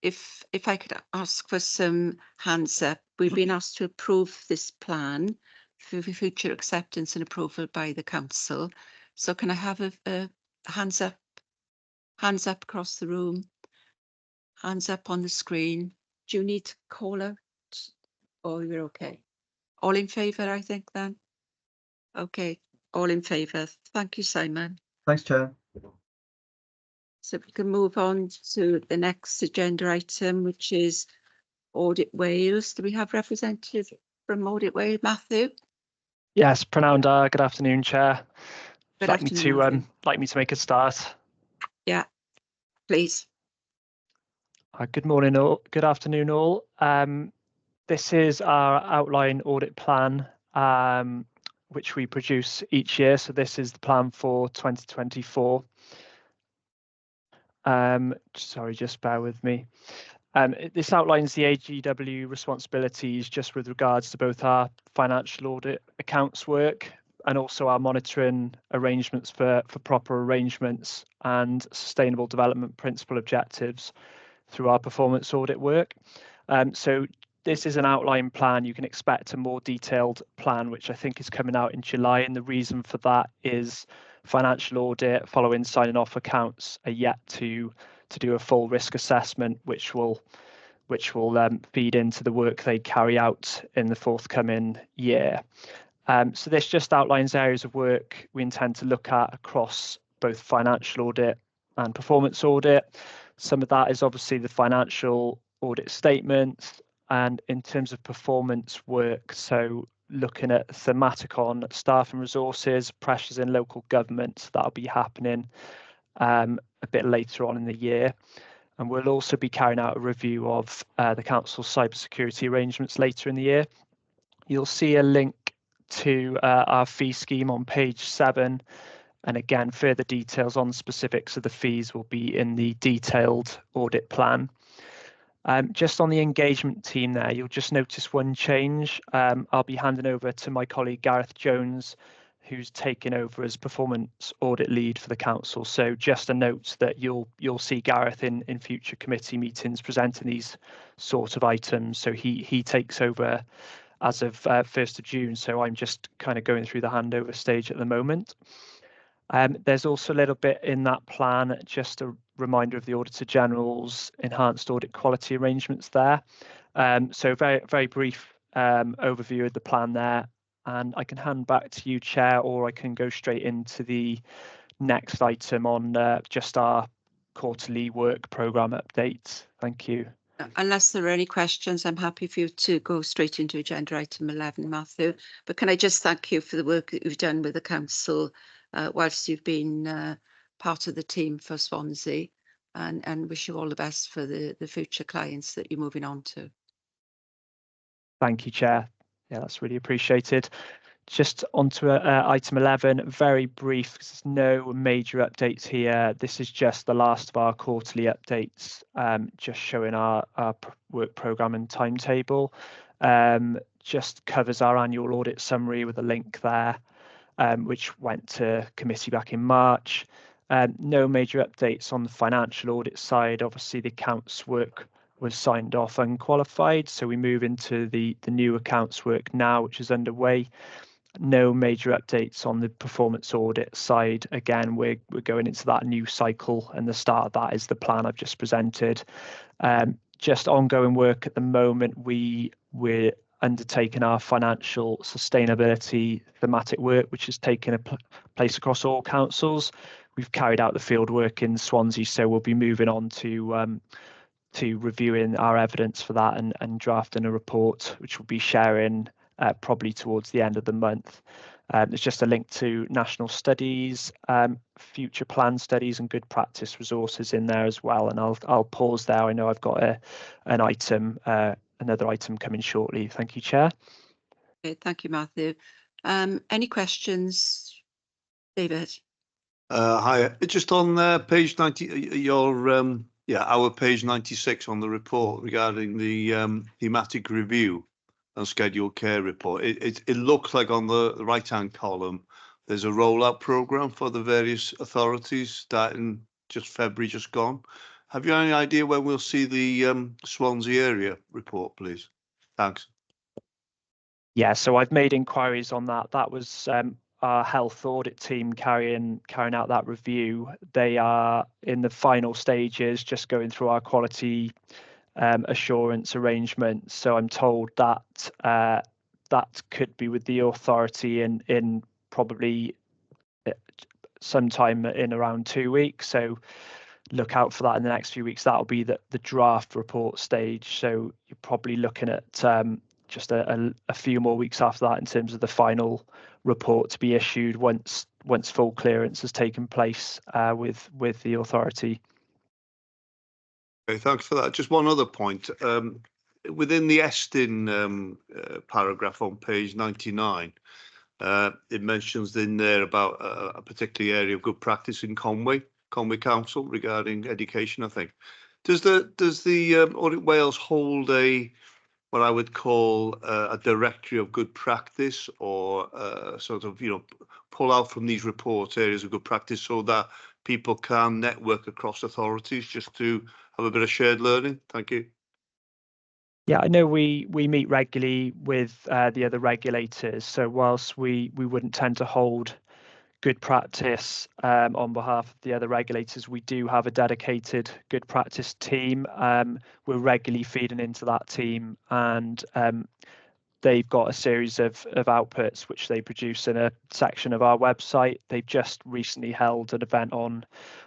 Speaker 4: if I could ask for some hands up, we've been asked to approve this plan for future acceptance and approval by the council. So can I have a hands up across the room? Hands up on the screen. Do you need to call out? Or you're okay? All in favour, I think then. Okay, all in favour. Thank you, Simon.
Speaker 8: Thanks, Chair.
Speaker 4: So we can move on to the next agenda item, which is Audit Wales. Do we have representative from Audit Wales, Matthew?
Speaker 17: Yes, Prananda. Good afternoon, Chair.
Speaker 4: Good
Speaker 17: afternoon. Like me to make a start.
Speaker 4: Yeah, please.
Speaker 17: Good morning, all. Good afternoon, all. This is our outline audit plan, which we produce each year. So this is the plan for 2024. Sorry, just bear with me. This outlines the AGW responsibilities just with regards to both our financial audit accounts work and also our monitoring arrangements for proper arrangements and sustainable development principle objectives through our performance audit work. So this is an outline plan. You can expect a more detailed plan, which I think is coming out in July. And the reason for that is financial audit following signing off accounts are yet to do a full risk assessment, which will which will feed into the work they carry out in the forthcoming year. So this just outlines areas of work we intend to look at across both financial audit and performance audit. Some of that is obviously the financial audit statements, and in terms of performance work, so looking at thematic on staff and resources, pressures in local government, that'll be happening a bit later on in the year. And we'll also be carrying out a review of the council's cybersecurity arrangements later in the year. You'll see a link to our fee scheme on page 7. And again, further details on specifics of the fees will be in the detailed audit plan. Just on the engagement team there, you'll just notice one change. I'll be handing over to my colleague Gareth Jones, who's taken over as performance audit lead for the council. So just a note that you'll see Gareth in future committee meetings presenting these sort of items. So he takes over as of 1st of June. So I'm just kind of going through the handover stage at the moment. There's also a little bit in that plan, just a reminder of the Auditor General's enhanced audit quality arrangements there. So very brief overview of the plan there. And I can hand back to you, Chair, or I can go straight into the next item on just our quarterly work programme update. Thank you.
Speaker 4: Unless there are any questions, I'm happy for you to go straight into agenda item 11, Matthew. But can I just thank you for the work that you've done with the council whilst you've been part of the team for Swansea, and wish you all the best for the future clients that you're moving on to.
Speaker 17: Thank you, Chair. Yeah, that's really appreciated. Just onto item 11, very brief, because there's no major updates here. This is just the last of our quarterly updates, just showing our work programme and timetable. Just covers our annual audit summary with a link there, which went to committee back in March. No major updates on the financial audit side. Obviously, the accounts work was signed off unqualified, so we move into the new accounts work now, which is underway. No major updates on the performance audit side. Again, we're going into that new cycle, and the start of that is the plan I've just presented. Just ongoing work at the moment. We're undertaking our financial sustainability thematic work, which has taken place across all councils. We've carried out the field work in Swansea, so we'll be moving on to reviewing our evidence for that and drafting a report, which we'll be sharing probably towards the end of the month. There's just a link to national studies, future plan studies, and good practice resources in there as well. And I'll pause there. I know I've got another item coming shortly. Thank you, Chair.
Speaker 4: Okay, thank you, Matthew. Any questions, David?
Speaker 10: Hi, just on page 90, our page 96 on the report regarding the thematic review and scheduled care report. It looks like on the right-hand column, there's a rollout programme for the various authorities starting just February just gone. Have you any idea when we'll see the Swansea area report, please? Thanks.
Speaker 17: Yeah, so I've made inquiries on that. That was our health audit team carrying out that review. They are in the final stages, just going through our quality assurance arrangements. So I'm told that that could be with the authority in probably sometime in around 2 weeks. So look out for that in the next few weeks. That'll be the draft report stage. So you're probably looking at just a few more weeks after that in terms of the final report to be issued once full clearance has taken place with the authority.
Speaker 10: Okay, thanks for that. Just one other point. Within the Estin paragraph on page 99, it mentions in there about a particular area of good practice in Conway Council regarding education, I think. Does the Audit Wales hold what I would call a directory of good practice, or sort of, pull out from these reports areas of good practice so that people can network across authorities just to have a bit of shared learning? Thank you.
Speaker 17: Yeah, I know we meet regularly with the other regulators. So whilst we wouldn't tend to hold good practice on behalf of the other regulators, we do have a dedicated good practice team. We're regularly feeding into that team, and they've got a series of outputs which they produce in a section of our website. They've just recently held an event on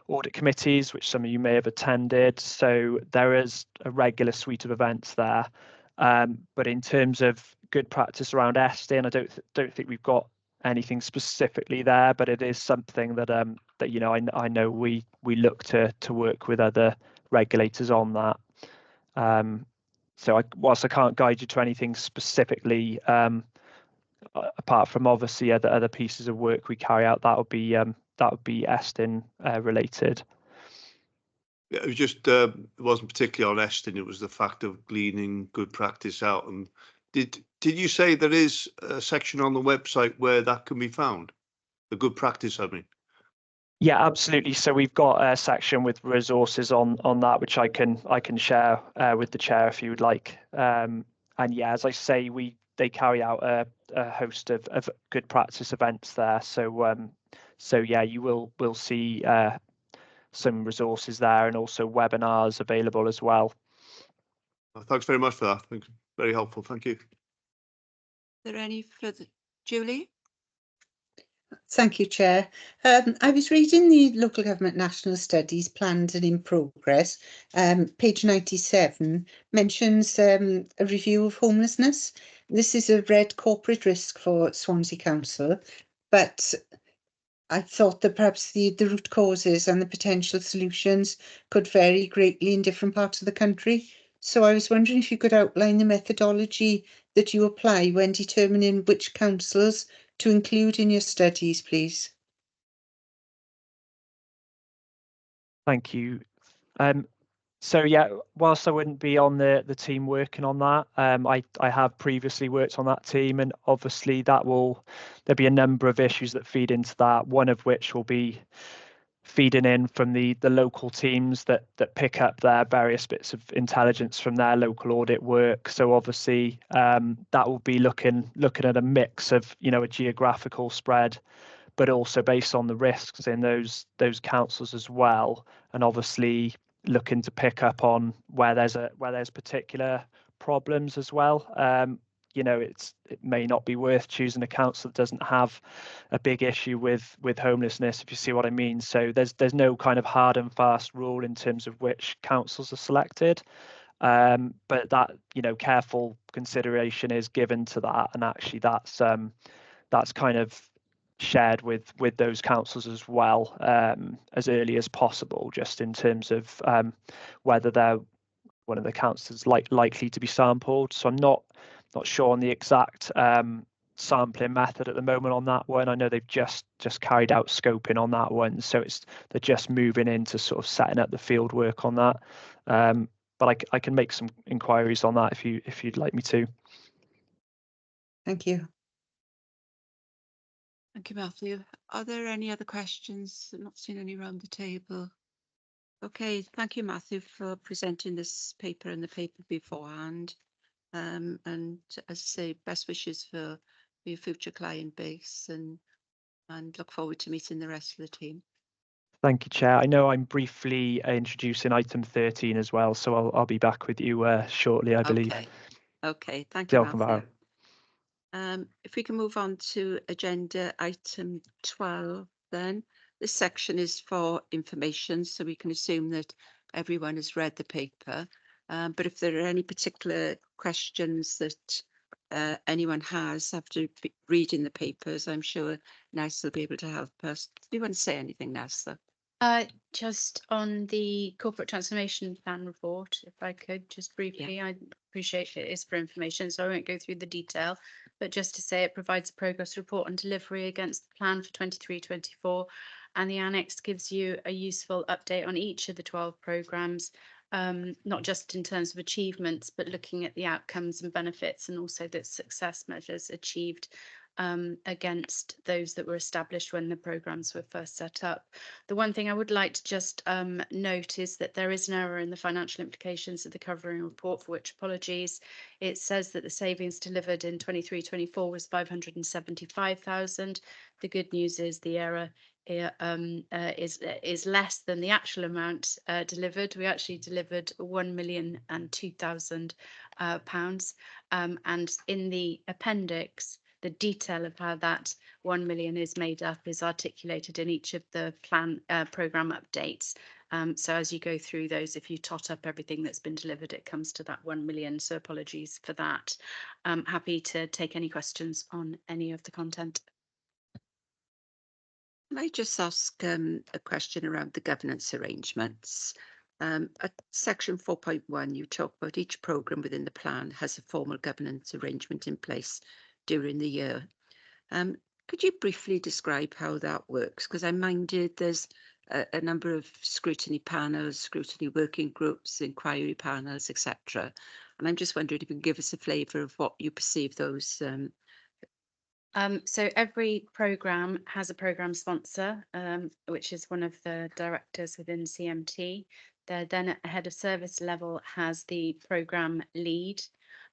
Speaker 17: audit committees, which some of you may have attended. So there is a regular suite of events there. But in terms of good practice around Estin, I don't think we've got anything specifically there, but it is something that that I know we look to work with other regulators on that. So whilst I can't guide you to anything specifically, apart from obviously other pieces of work we carry out, that would be Estin related.
Speaker 10: Yeah, it was just it wasn't particularly on Estin. It was the fact of gleaning good practice out. And did you say there is a section on the website where that can be found? The good practice, I mean.
Speaker 17: Yeah, absolutely. So we've got a section with resources on that, which I can share with the chair if you would like. And yeah, as I say, they carry out a host of good practice events there. So yeah, you will see some resources there, and also webinars available as well.
Speaker 10: Thanks very much for that. Very helpful. Thank you.
Speaker 4: Are there any further? Julie?
Speaker 14: Thank you, Chair. I was reading the Local Government National Studies Planned and in Progress. Page 97 mentions a review of homelessness. This is a red corporate risk for Swansea Council, but I thought that perhaps the root causes and the potential solutions could vary greatly in different parts of the country. So I was wondering if you could outline the methodology that you apply when determining which councils to include in your studies, please.
Speaker 17: Thank you. So yeah, whilst I wouldn't be on the team working on that, I have previously worked on that team, and obviously there'll be a number of issues that feed into that. One of which will be feeding in from the local teams that pick up their various bits of intelligence from their local audit work. So obviously that will be looking at a mix of a geographical spread, but also based on the risks in those councils as well, and obviously looking to pick up on where there's particular problems as well. It may not be worth choosing a council that doesn't have a big issue with homelessness, if you see what I mean. So there's no kind of hard and fast rule in terms of which councils are selected, but that careful consideration is given to that, and actually that's kind of shared with those councils as well, as early as possible, just in terms of whether they're one of the councils likely to be sampled. So I'm not sure on the exact sampling method at the moment on that one. I know they've just carried out scoping on that one, so they're just moving into sort of setting up the field work on that. But I can make some inquiries on that if you'd like me to.
Speaker 14: Thank you.
Speaker 4: Thank you, Matthew. Are there any other questions? I'm not seeing any around the table. Okay, thank you, Matthew, for presenting this paper and the paper beforehand. And as I say, best wishes for your future client base, and look forward to meeting the rest of the team. Thank you, Chair. I know I'm briefly introducing item 13 as well, so I'll be back with you shortly, I believe. Okay, thank you, Matthew. If we can move on to agenda item 12, then. This section is for information, so we can assume that everyone has read the paper. But if there are any particular questions that anyone has after reading the papers, I'm sure Ness will be able to help us. Do you want to say anything, Ness?
Speaker 7: Just on the corporate transformation plan report, if I could just briefly, I appreciate it is for information, so I won't go through the detail, but just to say it provides a progress report on delivery against the plan for 23-24, and the annex gives you a useful update on each of the 12 programmes, not just in terms of achievements, but looking at the outcomes and benefits, and also the success measures achieved against those that were established when the programmes were first set up. The one thing I would like to just note is that there is an error in the financial implications of the covering report, for which apologies. It says that the savings delivered in 23-24 was 575,000. The good news is the error is less than the actual amount delivered. We actually delivered £1,002,000, and in the appendix, the detail of how that 1 million is made up is articulated in each of the plan programme updates. So as you go through those, if you tot up everything that's been delivered, it comes to that 1 million. So apologies for that. I'm happy to take any questions on any of the content.
Speaker 4: Can I just ask a question around the governance arrangements? At section 4.1, you talk about each programme within the plan has a formal governance arrangement in place during the year. Could you briefly describe how that works? Because I'm minded there's a number of scrutiny panels, scrutiny working groups, inquiry panels, etc. And I'm just wondering if you can give us a flavour of what you perceive those.
Speaker 7: So every programme has a programme sponsor, which is one of the directors within CMT. Then at the head of service level has the programme lead,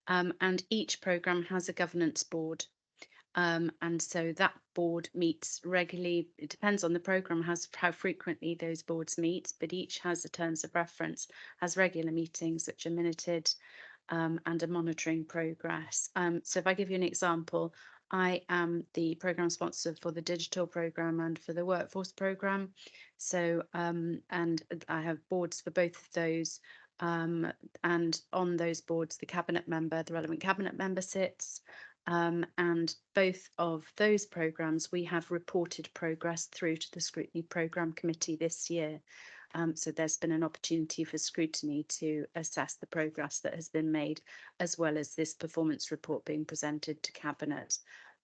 Speaker 7: and each programme has a governance board. And so that board meets regularly. It depends on the programme, how frequently those boards meet, but each has a terms of reference, has regular meetings which are minuted, and are monitoring progress. So if I give you an example, I am the programme sponsor for the digital programme and for the workforce programme. So, and I have boards for both of those. And on those boards, the relevant cabinet member sits. And both of those programmes, we have reported progress through to the Scrutiny Programme Committee this year. So there's been an opportunity for scrutiny to assess the progress that has been made, as well as this performance report being presented to Cabinet.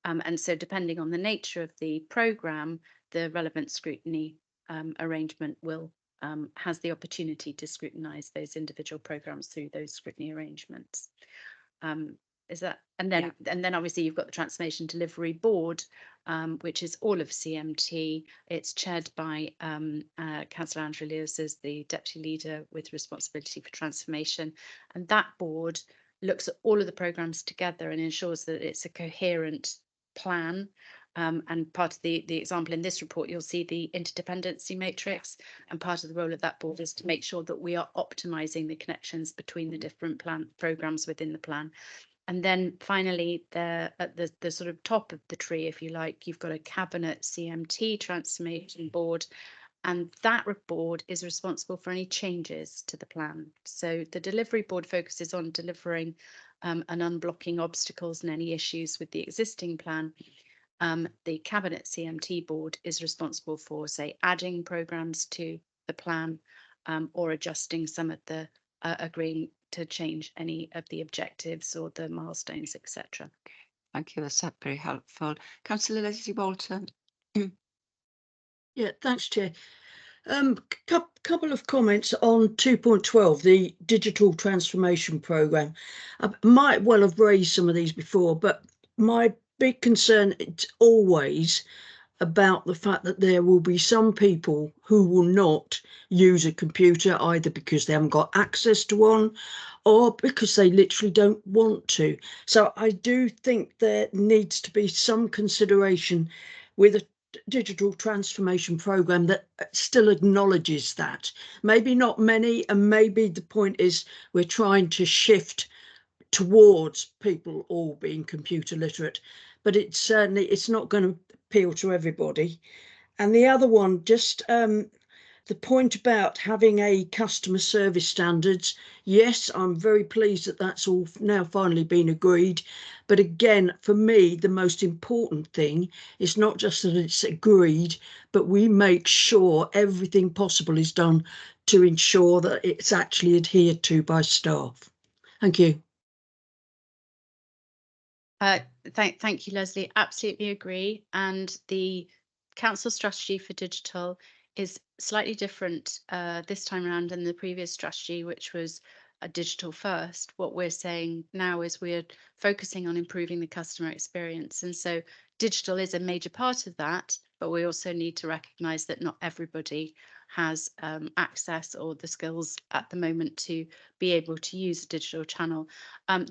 Speaker 7: And so depending on the nature of the programme, the relevant scrutiny arrangement will has the opportunity to scrutinise those individual programmes through those scrutiny arrangements. Is that, and then obviously you've got the Transformation Delivery Board, which is all of CMT. It's chaired by Councillor Andrew Lewis as the deputy leader with responsibility for transformation, and that board looks at all of the programmes together and ensures that it's a coherent plan. And part of the example in this report, you'll see the interdependency matrix, and part of the role of that board is to make sure that we are optimising the connections between the different programmes within the plan. And then finally, at the sort of top of the tree, if you like, you've got a Cabinet CMT Transformation Board, and that board is responsible for any changes to the plan. So the Delivery Board focuses on delivering and unblocking obstacles and any issues with the existing plan. The Cabinet CMT Board is responsible for, say, adding programmes to the plan, or adjusting some of the agreeing to change any of the objectives or the milestones, etc.
Speaker 4: Okay, thank you. That's very helpful. Councillor Leslie Walton.
Speaker 6: Yeah, thanks, Chair. Couple of comments on 2.12, the digital transformation programme. I might well have raised some of these before, but my big concern is always about the fact that there will be some people who will not use a computer, either because they haven't got access to one or because they literally don't want to. So I do think there needs to be some consideration with a digital transformation programme that still acknowledges that. Maybe not many, and maybe the point is we're trying to shift towards people all being computer literate, but it's not going to appeal to everybody. And the other one, just the point about having a customer service standards. Yes, I'm very pleased that that's all now finally been agreed. But again, for me, the most important thing is not just that it's agreed, but we make sure everything possible is done to ensure that it's actually adhered to by staff. Thank you.
Speaker 7: Thank you, Leslie. Absolutely agree. And the council strategy for digital is slightly different this time around than the previous strategy, which was digital first. What we're saying now is we're focusing on improving the customer experience. And so digital is a major part of that, but we also need to recognise that not everybody has access or the skills at the moment to be able to use a digital channel.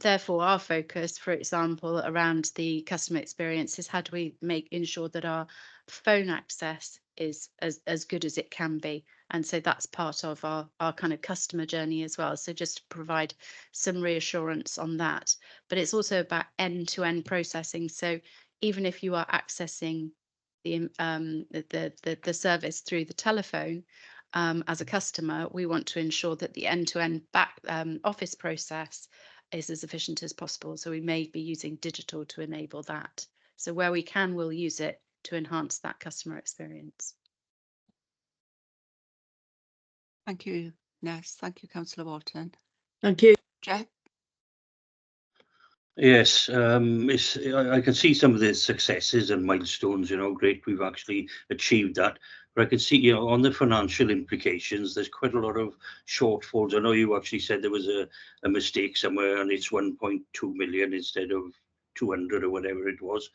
Speaker 7: Therefore, our focus, for example, around the customer experience is how do we ensure that our phone access is as good as it can be. And so that's part of our kind of customer journey as well. So just to provide some reassurance on that. But it's also about end-to-end processing. So even if you are accessing the service through the telephone as a customer, we want to ensure that the end-to-end back office process is as efficient as possible. So we may be using digital to enable that. So where we can, we'll use it to enhance that customer experience.
Speaker 4: Thank you, Ness. Thank you, Councillor Walton.
Speaker 6: Thank you.
Speaker 4: Jeff?
Speaker 9: Yes, I can see some of the successes and milestones, great, we've actually achieved that. But I can see, on the financial implications, there's quite a lot of shortfalls. I know you actually said there was a mistake somewhere and it's 1.2 million instead of 200 or whatever it was.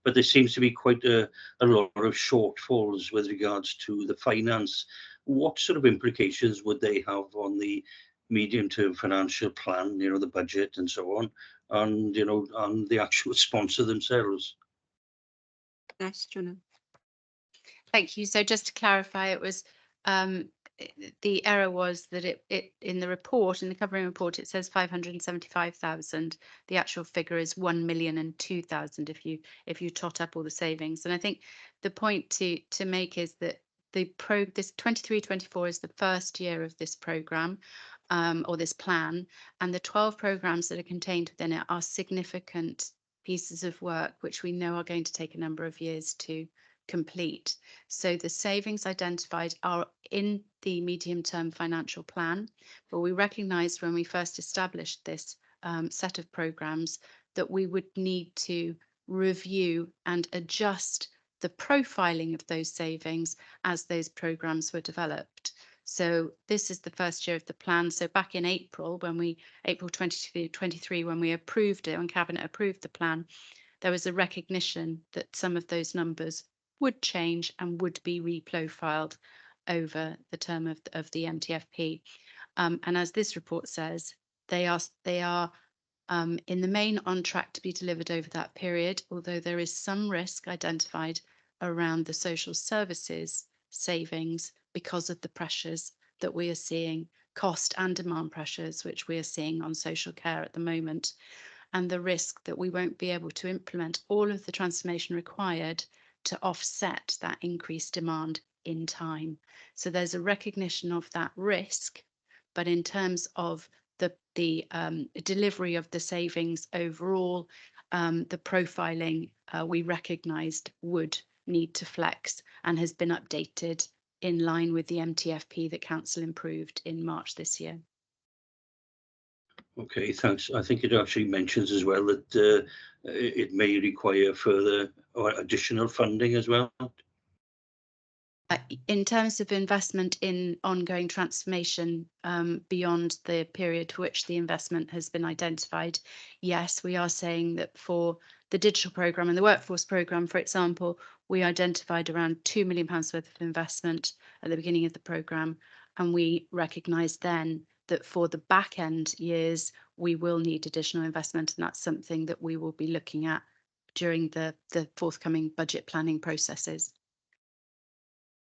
Speaker 9: But there seems to be quite a lot of shortfalls with regards to the finance. What sort of implications would they have on the medium-term financial plan, the budget and so on, and, on the actual sponsor themselves?
Speaker 4: Yes, Juno.
Speaker 7: Thank you. So just to clarify, it was the error was that it in the report, in the covering report, it says 575,000. The actual figure is 1,002,000 if you tot up all the savings. And I think the point to make is that this 23-24 is the first year of this programme or this plan, and the 12 programmes that are contained within it are significant pieces of work which we know are going to take a number of years to complete. So the savings identified are in the medium-term financial plan, but we recognised when we first established this set of programmes that we would need to review and adjust the profiling of those savings as those programmes were developed. So this is the first year of the plan. So back in April 2023, when we approved it, when Cabinet approved the plan, there was a recognition that some of those numbers would change and would be reprofiled over the term of the MTFP. And as this report says, they are in the main on track to be delivered over that period, although there is some risk identified around the social services savings because of the pressures that we are seeing, cost and demand pressures, which we are seeing on social care at the moment, and the risk that we won't be able to implement all of the transformation required to offset that increased demand in time. So there's a recognition of that risk, but in terms of the delivery of the savings overall, the profiling we recognised would need to flex and has been updated in line with the MTFP that Council improved in March this year.
Speaker 9: Okay, thanks. I think it actually mentions as well that it may require further or additional funding as well.
Speaker 7: In terms of investment in ongoing transformation beyond the period for which the investment has been identified, yes, we are saying that for the digital programme and the workforce programme, for example, we identified around £2 million worth of investment at the beginning of the programme, and we recognised then that for the back end years, we will need additional investment, and that's something that we will be looking at during the forthcoming budget planning processes.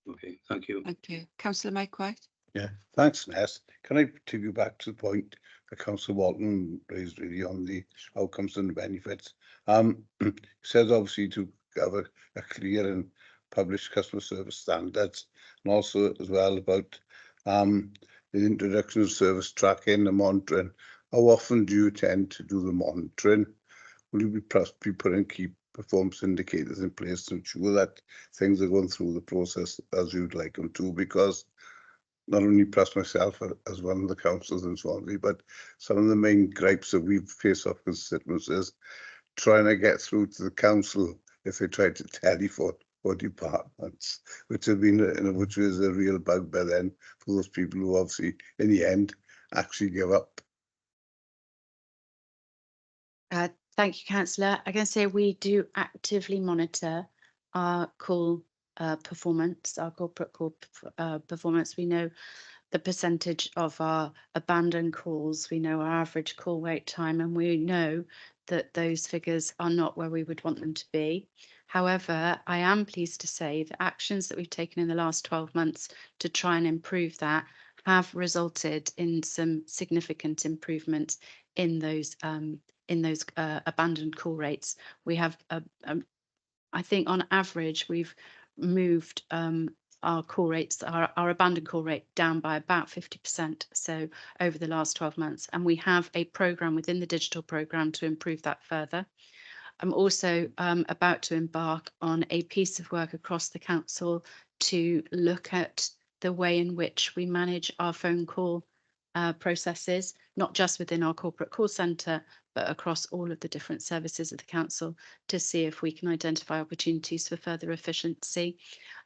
Speaker 9: Okay, thank you.
Speaker 4: Thank you. Councillor Mike White.
Speaker 5: Yeah, thanks, Ness. Can I take you back to the point that Councillor Walton raised really on the outcomes and the benefits? He says obviously to have a clear and published customer service standards, and also as well about the introduction of service tracking and monitoring. How often do you tend to do the monitoring? Will you be putting key performance indicators in place to ensure that things are going through the process as you'd like them to? Because not only plus myself as one of the councillors in Swansea, but some of the main gripes that we've faced off constituents is trying to get through to the council if they try to telephone or departments, which have been which is a real bugbear then for those people who obviously in the end actually give up
Speaker 7: Thank you, Councillor. I can say we do actively monitor our call performance, our corporate call performance. We know the percentage of our abandoned calls, we know our average call wait time, and we know that those figures are not where we would want them to be. However, I am pleased to say the actions that we've taken in the last 12 months to try and improve that have resulted in some significant improvements in those abandoned call rates. We have, I think on average, we've moved our call rates, our abandoned call rate down by about 50%. So over the last 12 months, and we have a programme within the digital programme to improve that further. I'm also about to embark on a piece of work across the council to look at the way in which we manage our phone call processes, not just within our corporate call centre, but across all of the different services of the council, to see if we can identify opportunities for further efficiency.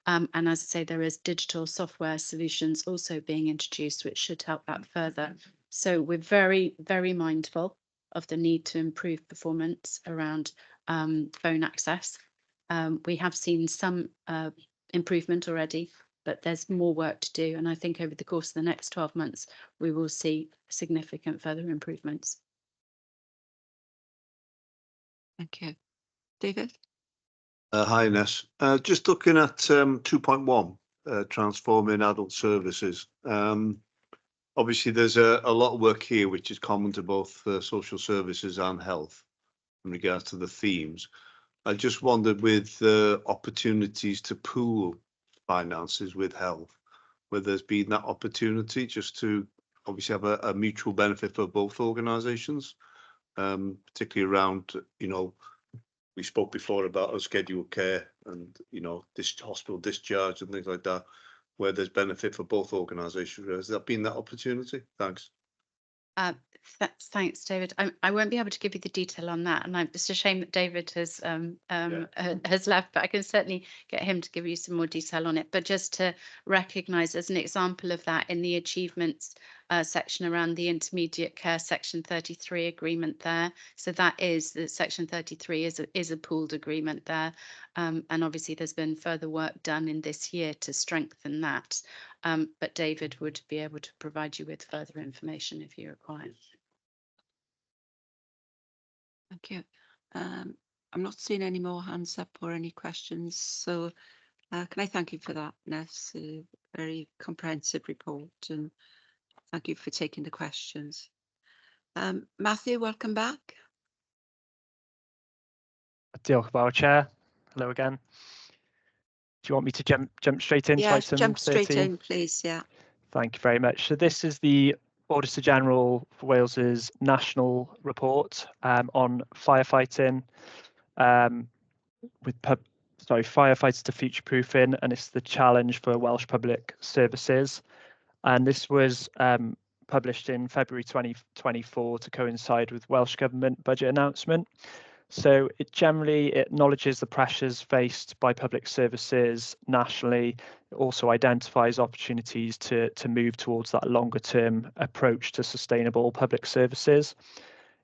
Speaker 7: And as I say, there is digital software solutions also being introduced, which should help that further. So we're very, very mindful of the need to improve performance around phone access. We have seen some improvement already, but there's more work to do. And I think over the course of the next 12 months, we will see significant further improvements.
Speaker 4: Thank you. David?
Speaker 10: Hi, Ness. Just looking at 2.1, transforming adult services. Obviously, there's a lot of work here which is common to both social services and health in regards to the themes. I just wondered, with opportunities to pool finances with health, whether there's been that opportunity just to obviously have a mutual benefit for both organisations, particularly around, you know, we spoke before about our scheduled care and, you know, this hospital discharge and things like that, where there's benefit for both organisations. Has that been that opportunity? Thanks.
Speaker 7: Thanks, David. I won't be able to give you the detail on that, and it's a shame that David has left, but I can certainly get him to give you some more detail on it. But just to recognise, as an example of that, in the achievements section around the intermediate care section 33 agreement there. So that is the section 33 is a pooled agreement there, and obviously there's been further work done in this year to strengthen that. But David would be able to provide you with further information if you require.
Speaker 4: Thank you. I'm not seeing any more hands up or any questions. So can I thank you for that, Ness? A very comprehensive report, and thank you for taking the questions. Matthew, welcome back.
Speaker 17: Diolch yn fawr, Chair. Hello again. Do you want me to jump straight into
Speaker 4: Yes,
Speaker 17: item
Speaker 4: jump straight
Speaker 17: 13?
Speaker 4: in, please. Yeah.
Speaker 17: Thank you very much. So this is the Auditor General for Wales's national report on firefighting firefighters to future-proofing, and it's the challenge for Welsh Public Services. And this was published in February 2024 to coincide with Welsh Government budget announcement. So it generally acknowledges the pressures faced by public services nationally. It also identifies opportunities to move towards that longer term approach to sustainable public services.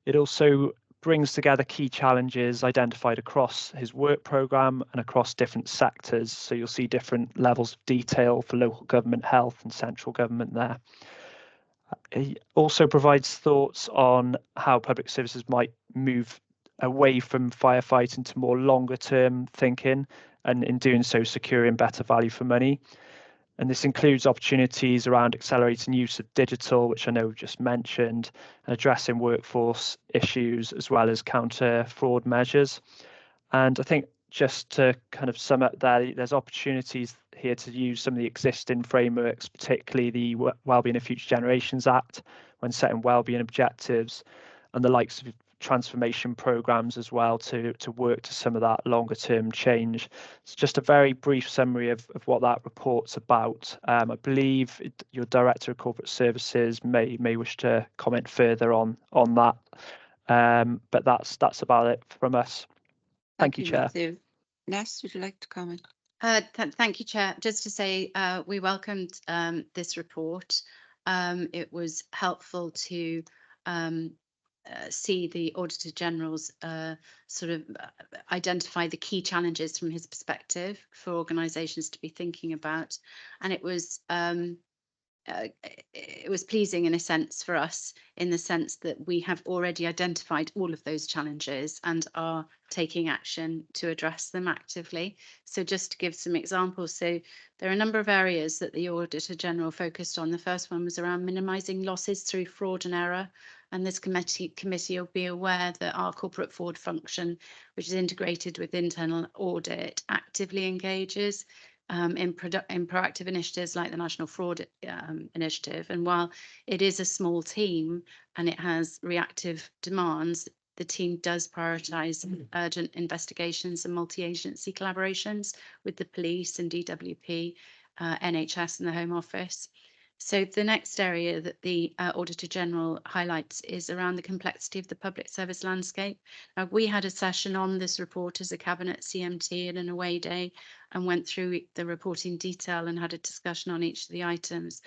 Speaker 17: It also brings together key challenges identified across his work programme and across different sectors. So you'll see different levels of detail for local government, health and central government there. He also provides thoughts on how public services might move away from firefighting to more longer term thinking, and in doing so securing better value for money. And this includes opportunities around accelerating use of digital, which I know we've just mentioned, and addressing workforce issues as well as counter fraud measures. And I think just to kind of sum up there, there's opportunities here to use some of the existing frameworks, particularly the Wellbeing of Future Generations Act, when setting wellbeing objectives, and the likes of transformation programs as well to work to some of that longer term change. It's just a very brief summary of what that report's about. I believe your Director of Corporate Services may wish to comment further on that, but that's about it from us. Thank you, Chair.
Speaker 4: Matthew. Ness, would you like to comment?
Speaker 7: Thank you, Chair. Just to say we welcomed this report. It was helpful to see the Auditor General's sort of identify the key challenges from his perspective for organisations to be thinking about, and it was pleasing in a sense for us, in the sense that we have already identified all of those challenges and are taking action to address them actively. So just to give some examples, so there are a number of areas that the Auditor General focused on. The first one was around minimising losses through fraud and error. And this committee will be aware that our corporate fraud function, which is integrated with internal audit, actively engages in proactive initiatives like the National Fraud Initiative. And while it is a small team and it has reactive demands, the team does prioritise urgent investigations and multi-agency collaborations with the police and DWP, NHS and the Home Office. So the next area that the Auditor General highlights is around the complexity of the public service landscape. We had a session on this report as a Cabinet CMT and an away day, and went through the report in detail and had a discussion on each of the items.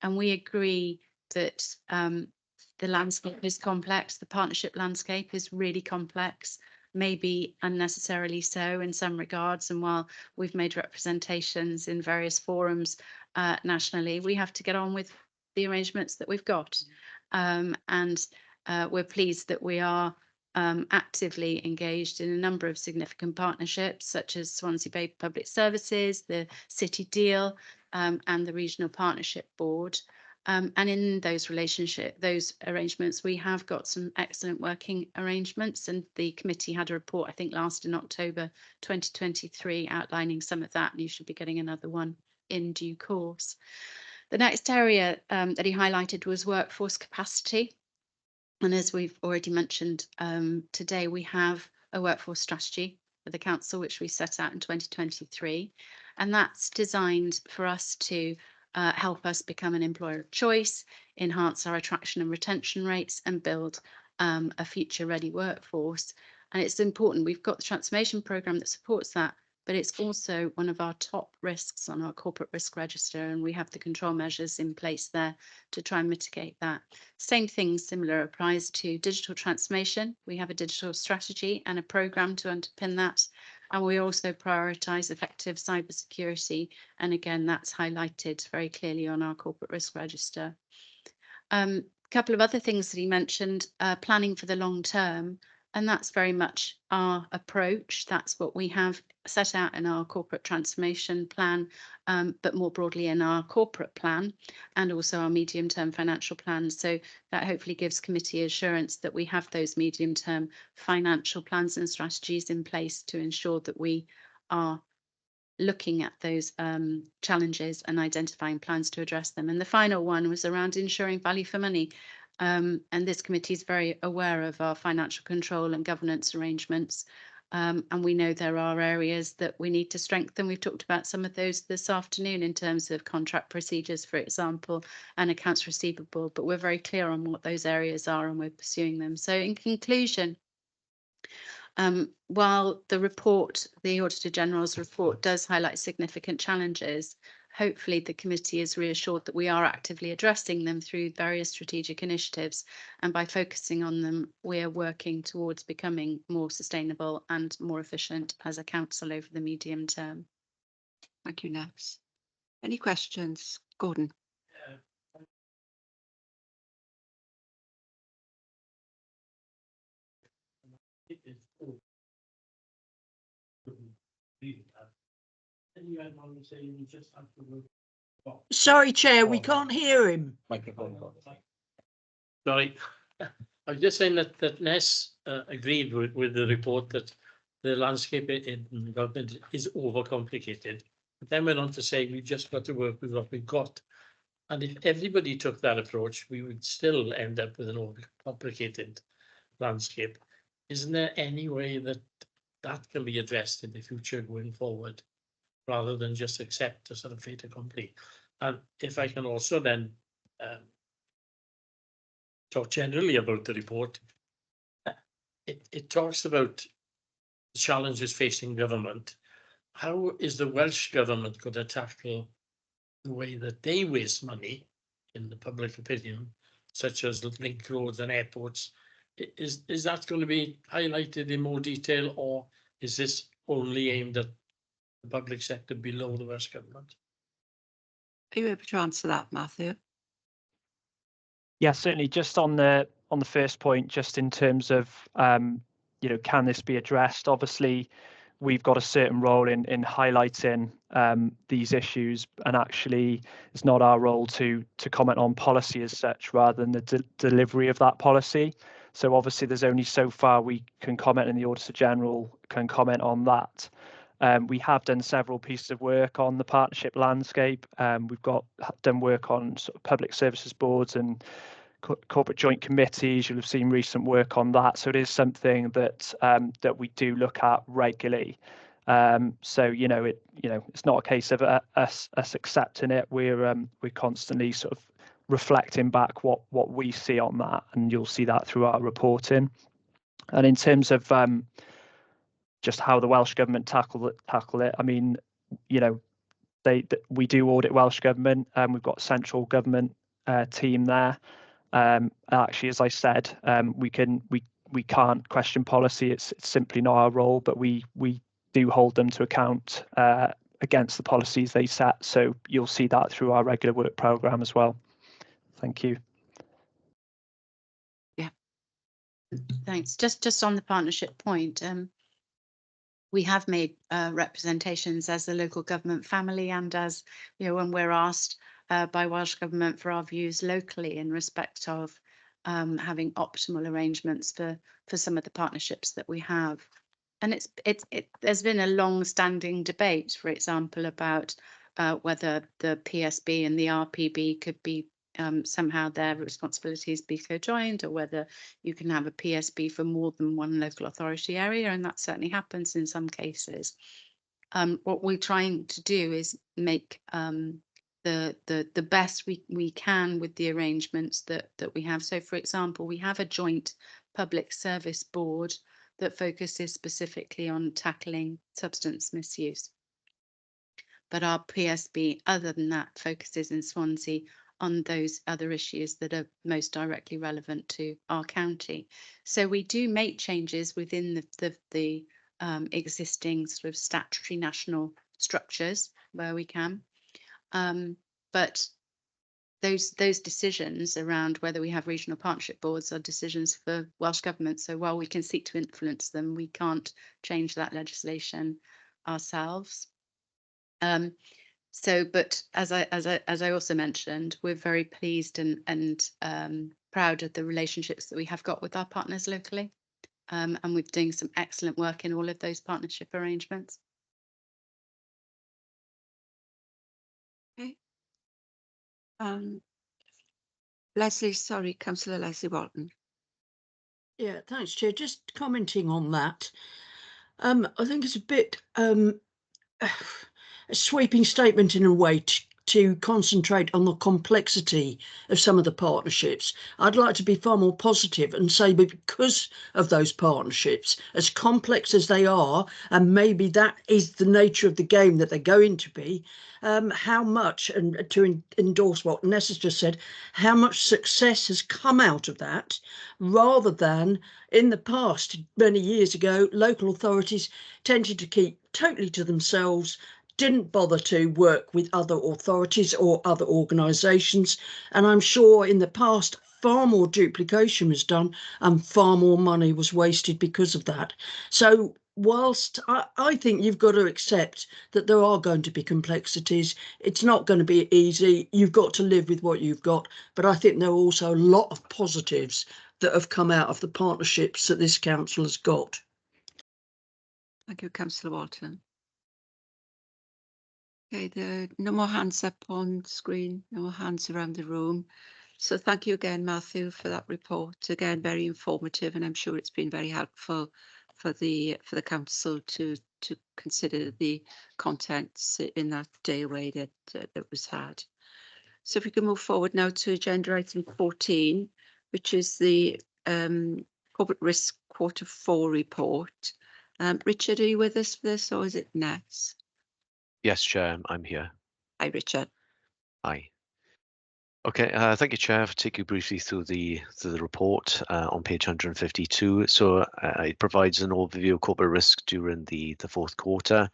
Speaker 7: And we agree that the landscape is complex. The partnership landscape is really complex, maybe unnecessarily so in some regards. And while we've made representations in various forums nationally, we have to get on with the arrangements that we've got. And we're pleased that we are actively engaged in a number of significant partnerships, such as Swansea Bay Public Services, the City Deal, and the Regional Partnership Board. And in those arrangements, we have got some excellent working arrangements, and the committee had a report, I think, last in October 2023, outlining some of that, and you should be getting another one in due course. The next area that he highlighted was workforce capacity. And as we've already mentioned today, we have a workforce strategy for the council, which we set out in 2023. And that's designed for us to help us become an employer of choice, enhance our attraction and retention rates, and build a future-ready workforce. And it's important, we've got the transformation programme that supports that, but it's also one of our top risks on our corporate risk register, and we have the control measures in place there to try and mitigate that. Same thing, similar, applies to digital transformation. We have a digital strategy and a programme to underpin that, and we also prioritise effective cybersecurity, and again, that's highlighted very clearly on our corporate risk register. A couple of other things that he mentioned, planning for the long term, and that's very much our approach. That's what we have set out in our corporate transformation plan, but more broadly in our corporate plan, and also our medium-term financial plan. So that hopefully gives committee assurance that we have those medium-term financial plans and strategies in place to ensure that we are looking at those challenges and identifying plans to address them. And the final one was around ensuring value for money. And this committee is very aware of our financial control and governance arrangements. And we know there are areas that we need to strengthen. We've talked about some of those this afternoon in terms of contract procedures, for example, and accounts receivable, but we're very clear on what those areas are and we're pursuing them. So in conclusion, while the Auditor General's report does highlight significant challenges, hopefully the committee is reassured that we are actively addressing them through various strategic initiatives, and by focusing on them, we are working towards becoming more sustainable and more efficient as a council over the medium term.
Speaker 4: Thank you, Neves. Any questions? Gordon.
Speaker 6: Sorry, Chair, we can't hear him.
Speaker 15: Microphone. Sorry, I was just saying that Ness agreed with the report that the landscape in government is overcomplicated. But then went on to say we've just got to work with what we've got. And if everybody took that approach, we would still end up with an overcomplicated landscape. Isn't there any way that that can be addressed in the future going forward, rather than just accept a sort of fait accompli? And if I can also then talk generally about the report, it talks about the challenges facing government. How is the Welsh government going to tackle the way that they waste money in the public opinion, such as link roads and airports, is that going to be highlighted in more detail, or is this only aimed at the public sector below the Welsh Government?
Speaker 4: Are you able to answer that, Matthew?
Speaker 17: Yeah, certainly. Just on the first point, just in terms of can this be addressed? Obviously, we've got a certain role in highlighting these issues, and actually, it's not our role to comment on policy as such, rather than the delivery of that policy. So obviously, there's only so far we can comment, and the Auditor General can comment on that. We have done several pieces of work on the partnership landscape. We've done work on sort of public services boards and corporate joint committees. You'll have seen recent work on that. So it is something that that we do look at regularly. So it's not a case of us accepting it. We're constantly sort of reflecting back what we see on that, and you'll see that through our reporting. And in terms of just how the Welsh Government tackle it, I mean, we do audit Welsh Government, and we've got a central government team there. Actually, as I said, we can't question policy. It's simply not our role, but we do hold them to account against the policies they set. So you'll see that through our regular work programme as well. Thank you.
Speaker 7: Yeah, thanks. Just on the partnership point, we have made representations as a local government family, and as when we're asked by Welsh Government for our views locally in respect of having optimal arrangements for some of the partnerships that we have. And there's been a long-standing debate, for example, about whether the PSB and the RPB could be somehow their responsibilities be co-joined, or whether you can have a PSB for more than one local authority area, and that certainly happens in some cases. What we're trying to do is make the best we can with the arrangements that we have. So, for example, we have a joint public service board that focuses specifically on tackling substance misuse. But our PSB, other than that, focuses in Swansea on those other issues that are most directly relevant to our county. So we do make changes within the existing sort of statutory national structures where we can. But those decisions around whether we have regional partnership boards are decisions for Welsh Government. So while we can seek to influence them, we can't change that legislation ourselves. But as I also mentioned, we're very pleased and proud of the relationships that we have got with our partners locally, and we're doing some excellent work in all of those partnership arrangements.
Speaker 4: Okay. Councillor Leslie Walton.
Speaker 6: Yeah, thanks, Chair. Just commenting on that. I think it's a bit a sweeping statement in a way to concentrate on the complexity of some of the partnerships. I'd like to be far more positive and say, because of those partnerships, as complex as they are, and maybe that is the nature of the game that they're going to be, how much, and to endorse what Nessa's just said, how much success has come out of that, rather than in the past, many years ago, local authorities tended to keep totally to themselves, didn't bother to work with other authorities or other organisations. And I'm sure in the past, far more duplication was done and far more money was wasted because of that. So whilst I think you've got to accept that there are going to be complexities, it's not going to be easy. You've got to live with what you've got. But I think there are also a lot of positives that have come out of the partnerships that this council has got.
Speaker 4: Thank you, Councillor Walton. Okay, there are no more hands up on screen, no more hands around the room. So thank you again, Matthew, for that report. Again, very informative, and I'm sure it's been very helpful for the council to consider the contents in that day away that was had. So if we can move forward now to agenda item 14, which is the corporate risk Q4 report. Richard, are you with us for this, or is it Ness?
Speaker 18: Yes, Chair, I'm here.
Speaker 4: Hi, Richard.
Speaker 18: Hi. Okay, thank you, Chair. I'll take you briefly through the report on page 152. So it provides an overview of corporate risk during the fourth quarter.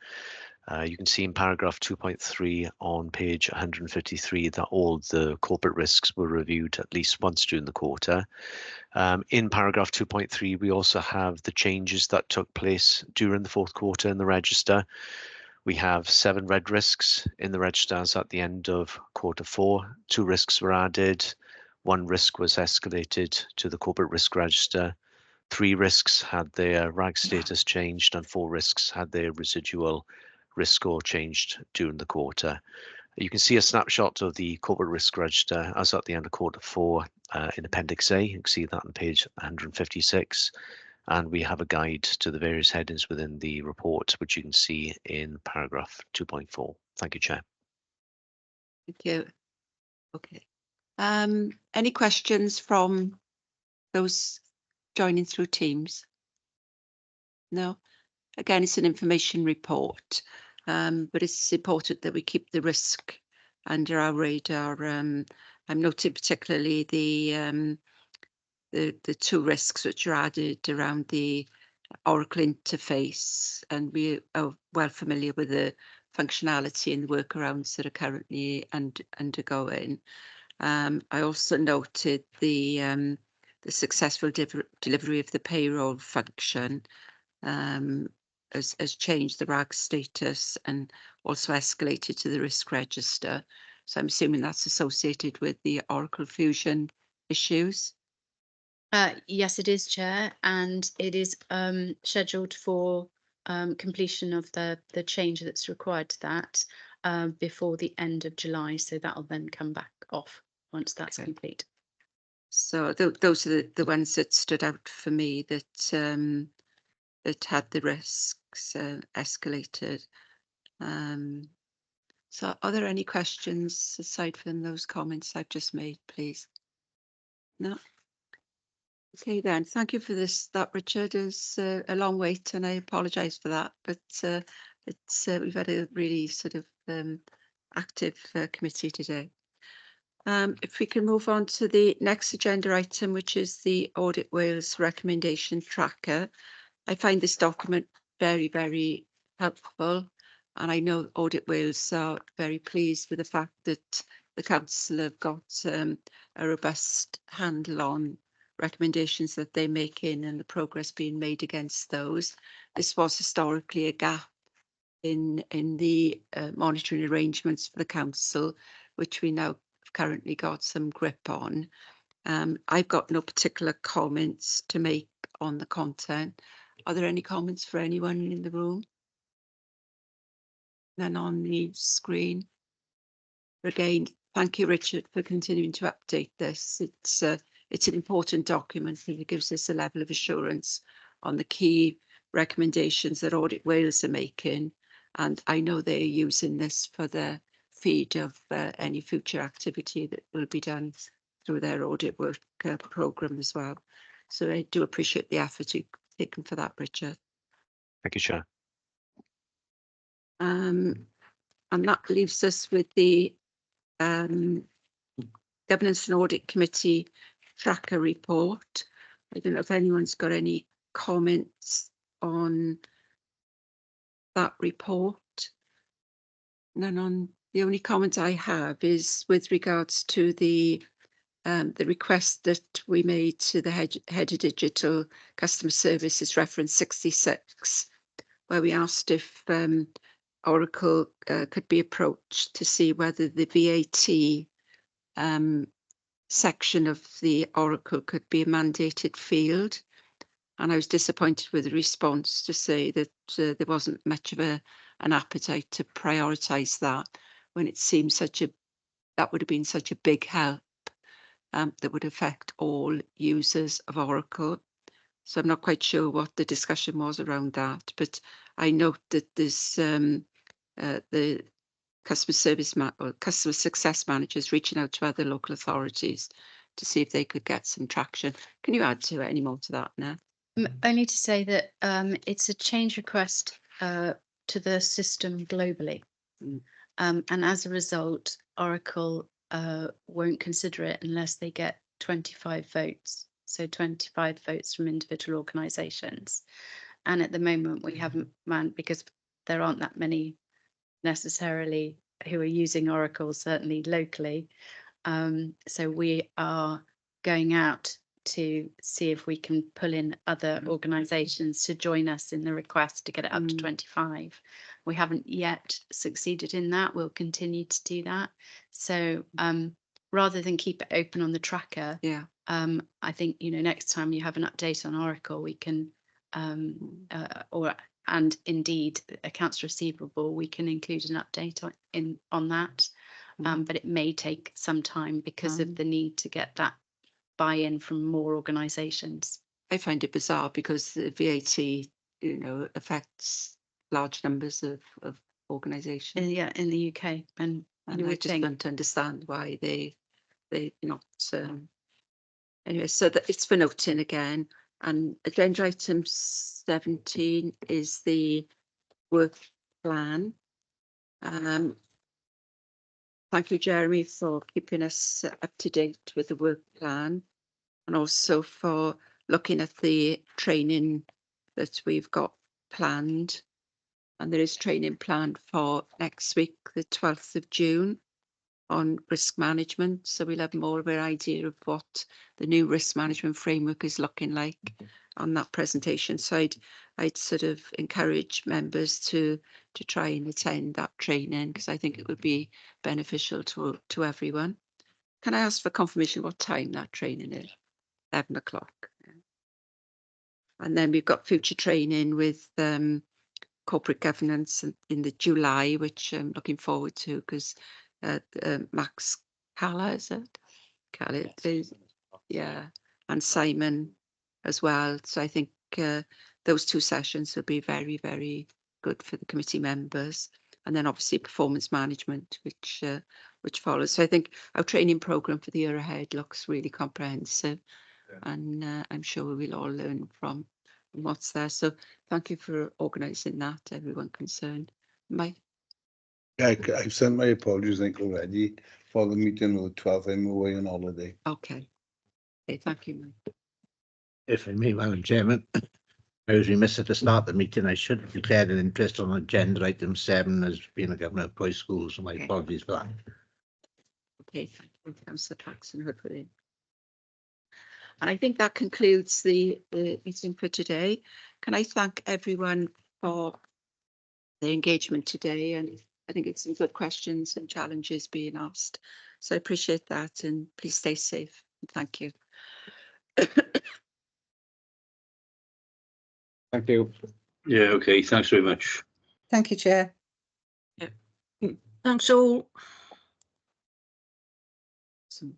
Speaker 18: You can see in paragraph 2.3 on page 153 that all the corporate risks were reviewed at least once during the quarter. In paragraph 2.3, we also have the changes that took place during the fourth quarter in the register. We have 7 red risks in the registers at the end of quarter 4. 2 risks were added. 1 risk was escalated to the corporate risk register. 3 risks had their RAG status changed, and 4 risks had their residual risk score changed during the quarter. You can see a snapshot of the corporate risk register as at the end of quarter 4 in Appendix A. You can see that on page 156. And we have a guide to the various headings within the report, which you can see in paragraph 2.4. Thank you, Chair.
Speaker 4: Thank you. Okay. Any questions from those joining through Teams? No? Again, it's an information report, but it's important that we keep the risk under our radar. I'm noting particularly the 2 risks which are added around the Oracle interface, and we are well familiar with the functionality and the workarounds that are currently undergoing. I also noted the successful delivery of the payroll function has changed the RAG status and also escalated to the risk register. So I'm assuming that's associated with the Oracle Fusion issues.
Speaker 7: Yes, it is, Chair, and it is scheduled for completion of the change that's required to that before the end of July. So that'll then come back off once that's complete.
Speaker 4: So those are the ones that stood out for me that that had the risks escalated. So are there any questions aside from those comments I've just made, please? No? Okay then, thank you for that, Richard. It's a long wait and I apologise for that, but we've had a really sort of active committee today. If we can move on to the next agenda item, which is the Audit Wales recommendation tracker. I find this document very, very helpful, and I know Audit Wales are very pleased with the fact that the council have got a robust handle on recommendations that they make in and the progress being made against those. This was historically a gap in the monitoring arrangements for the council, which we now have currently got some grip on. I've got no particular comments to make on the content. Are there any comments for anyone in the room? None on the screen. Again, thank you, Richard, for continuing to update this. It's an important document and it gives us a level of assurance on the key recommendations that Audit Wales are making. And I know they're using this for the feed of any future activity that will be done through their audit work programme as well. So I do appreciate the effort you've taken for that, Richard.
Speaker 18: Thank you, Chair.
Speaker 4: And that leaves us with the Governance and Audit Committee tracker report. I don't know if anyone's got any comments on that report. None on. The only comment I have is with regards to the request that we made to the head of digital customer services, reference 66, where we asked if Oracle could be approached to see whether the VAT section of the Oracle could be a mandated field. And I was disappointed with the response to say that there wasn't much of an appetite to prioritise that when it seems that would have been such a big help that would affect all users of Oracle. So I'm not quite sure what the discussion was around that, but I note that there's the customer success managers reaching out to other local authorities to see if they could get some traction. Can you add to any more to that now?
Speaker 7: Only to say that it's a change request to the system globally. And as a result, Oracle won't consider it unless they get 25 votes. So 25 votes from individual organisations. And at the moment we haven't managed, because there aren't that many necessarily who are using Oracle, certainly locally. So we are going out to see if we can pull in other organisations to join us in the request to get it up to 25. We haven't yet succeeded in that. We'll continue to do that. So rather than keep it open on the tracker, I think, you know, next time you have an update on Oracle, we can and indeed accounts receivable, we can include an update on that. But it may take some time because of the need to get that buy-in from more organisations.
Speaker 4: I find it bizarre because the VAT, you know, affects large numbers of organisations.
Speaker 7: Yeah, in the UK, and you
Speaker 4: I
Speaker 7: would
Speaker 4: just
Speaker 7: think.
Speaker 4: don't understand why they're not. Anyway, so that it's for noting again. And agenda item 17 is the work plan. Thank you, Jeremy, for keeping us up to date with the work plan, and also for looking at the training that we've got planned. And there is training planned for next week, the 12th of June, on risk management. So we'll have more of an idea of what the new risk management framework is looking like on that presentation. So I'd sort of encourage members to try and attend that training, because I think it would be beneficial to everyone. Can I ask for confirmation what time that training is? 11 o'clock. And then we've got future training with corporate governance in the July, which I'm looking forward to, because Max Calla, is it? Calla, yeah, and Simon as well. So I think those two sessions will be very, very good for the committee members. And then obviously performance management, which follows. So I think our training programme for the year ahead looks really comprehensive, and I'm sure we'll all learn from what's there. So thank you for organising that, everyone concerned. Mike?
Speaker 5: I've sent my apologies, I think, already for the meeting on the 12th. I'm away on holiday.
Speaker 4: Okay. Okay, thank you, Mike.
Speaker 2: If I may, Madam Chairman, I was remiss at the start of the meeting. I should have declared an interest on agenda item 7 as being a governor of boys' schools, so my apologies for that.
Speaker 4: Okay, thank you, Councillor Paxton Hoodwin. And I think that concludes the meeting for today. Can I thank everyone for their engagement today? And I think it's some good questions and challenges being asked. So I appreciate that, and please stay safe. Thank you.
Speaker 1: Thank you.
Speaker 9: Yeah, okay, thanks very much.
Speaker 14: Thank you, Chair.
Speaker 6: Thanks all.
Speaker 4: Some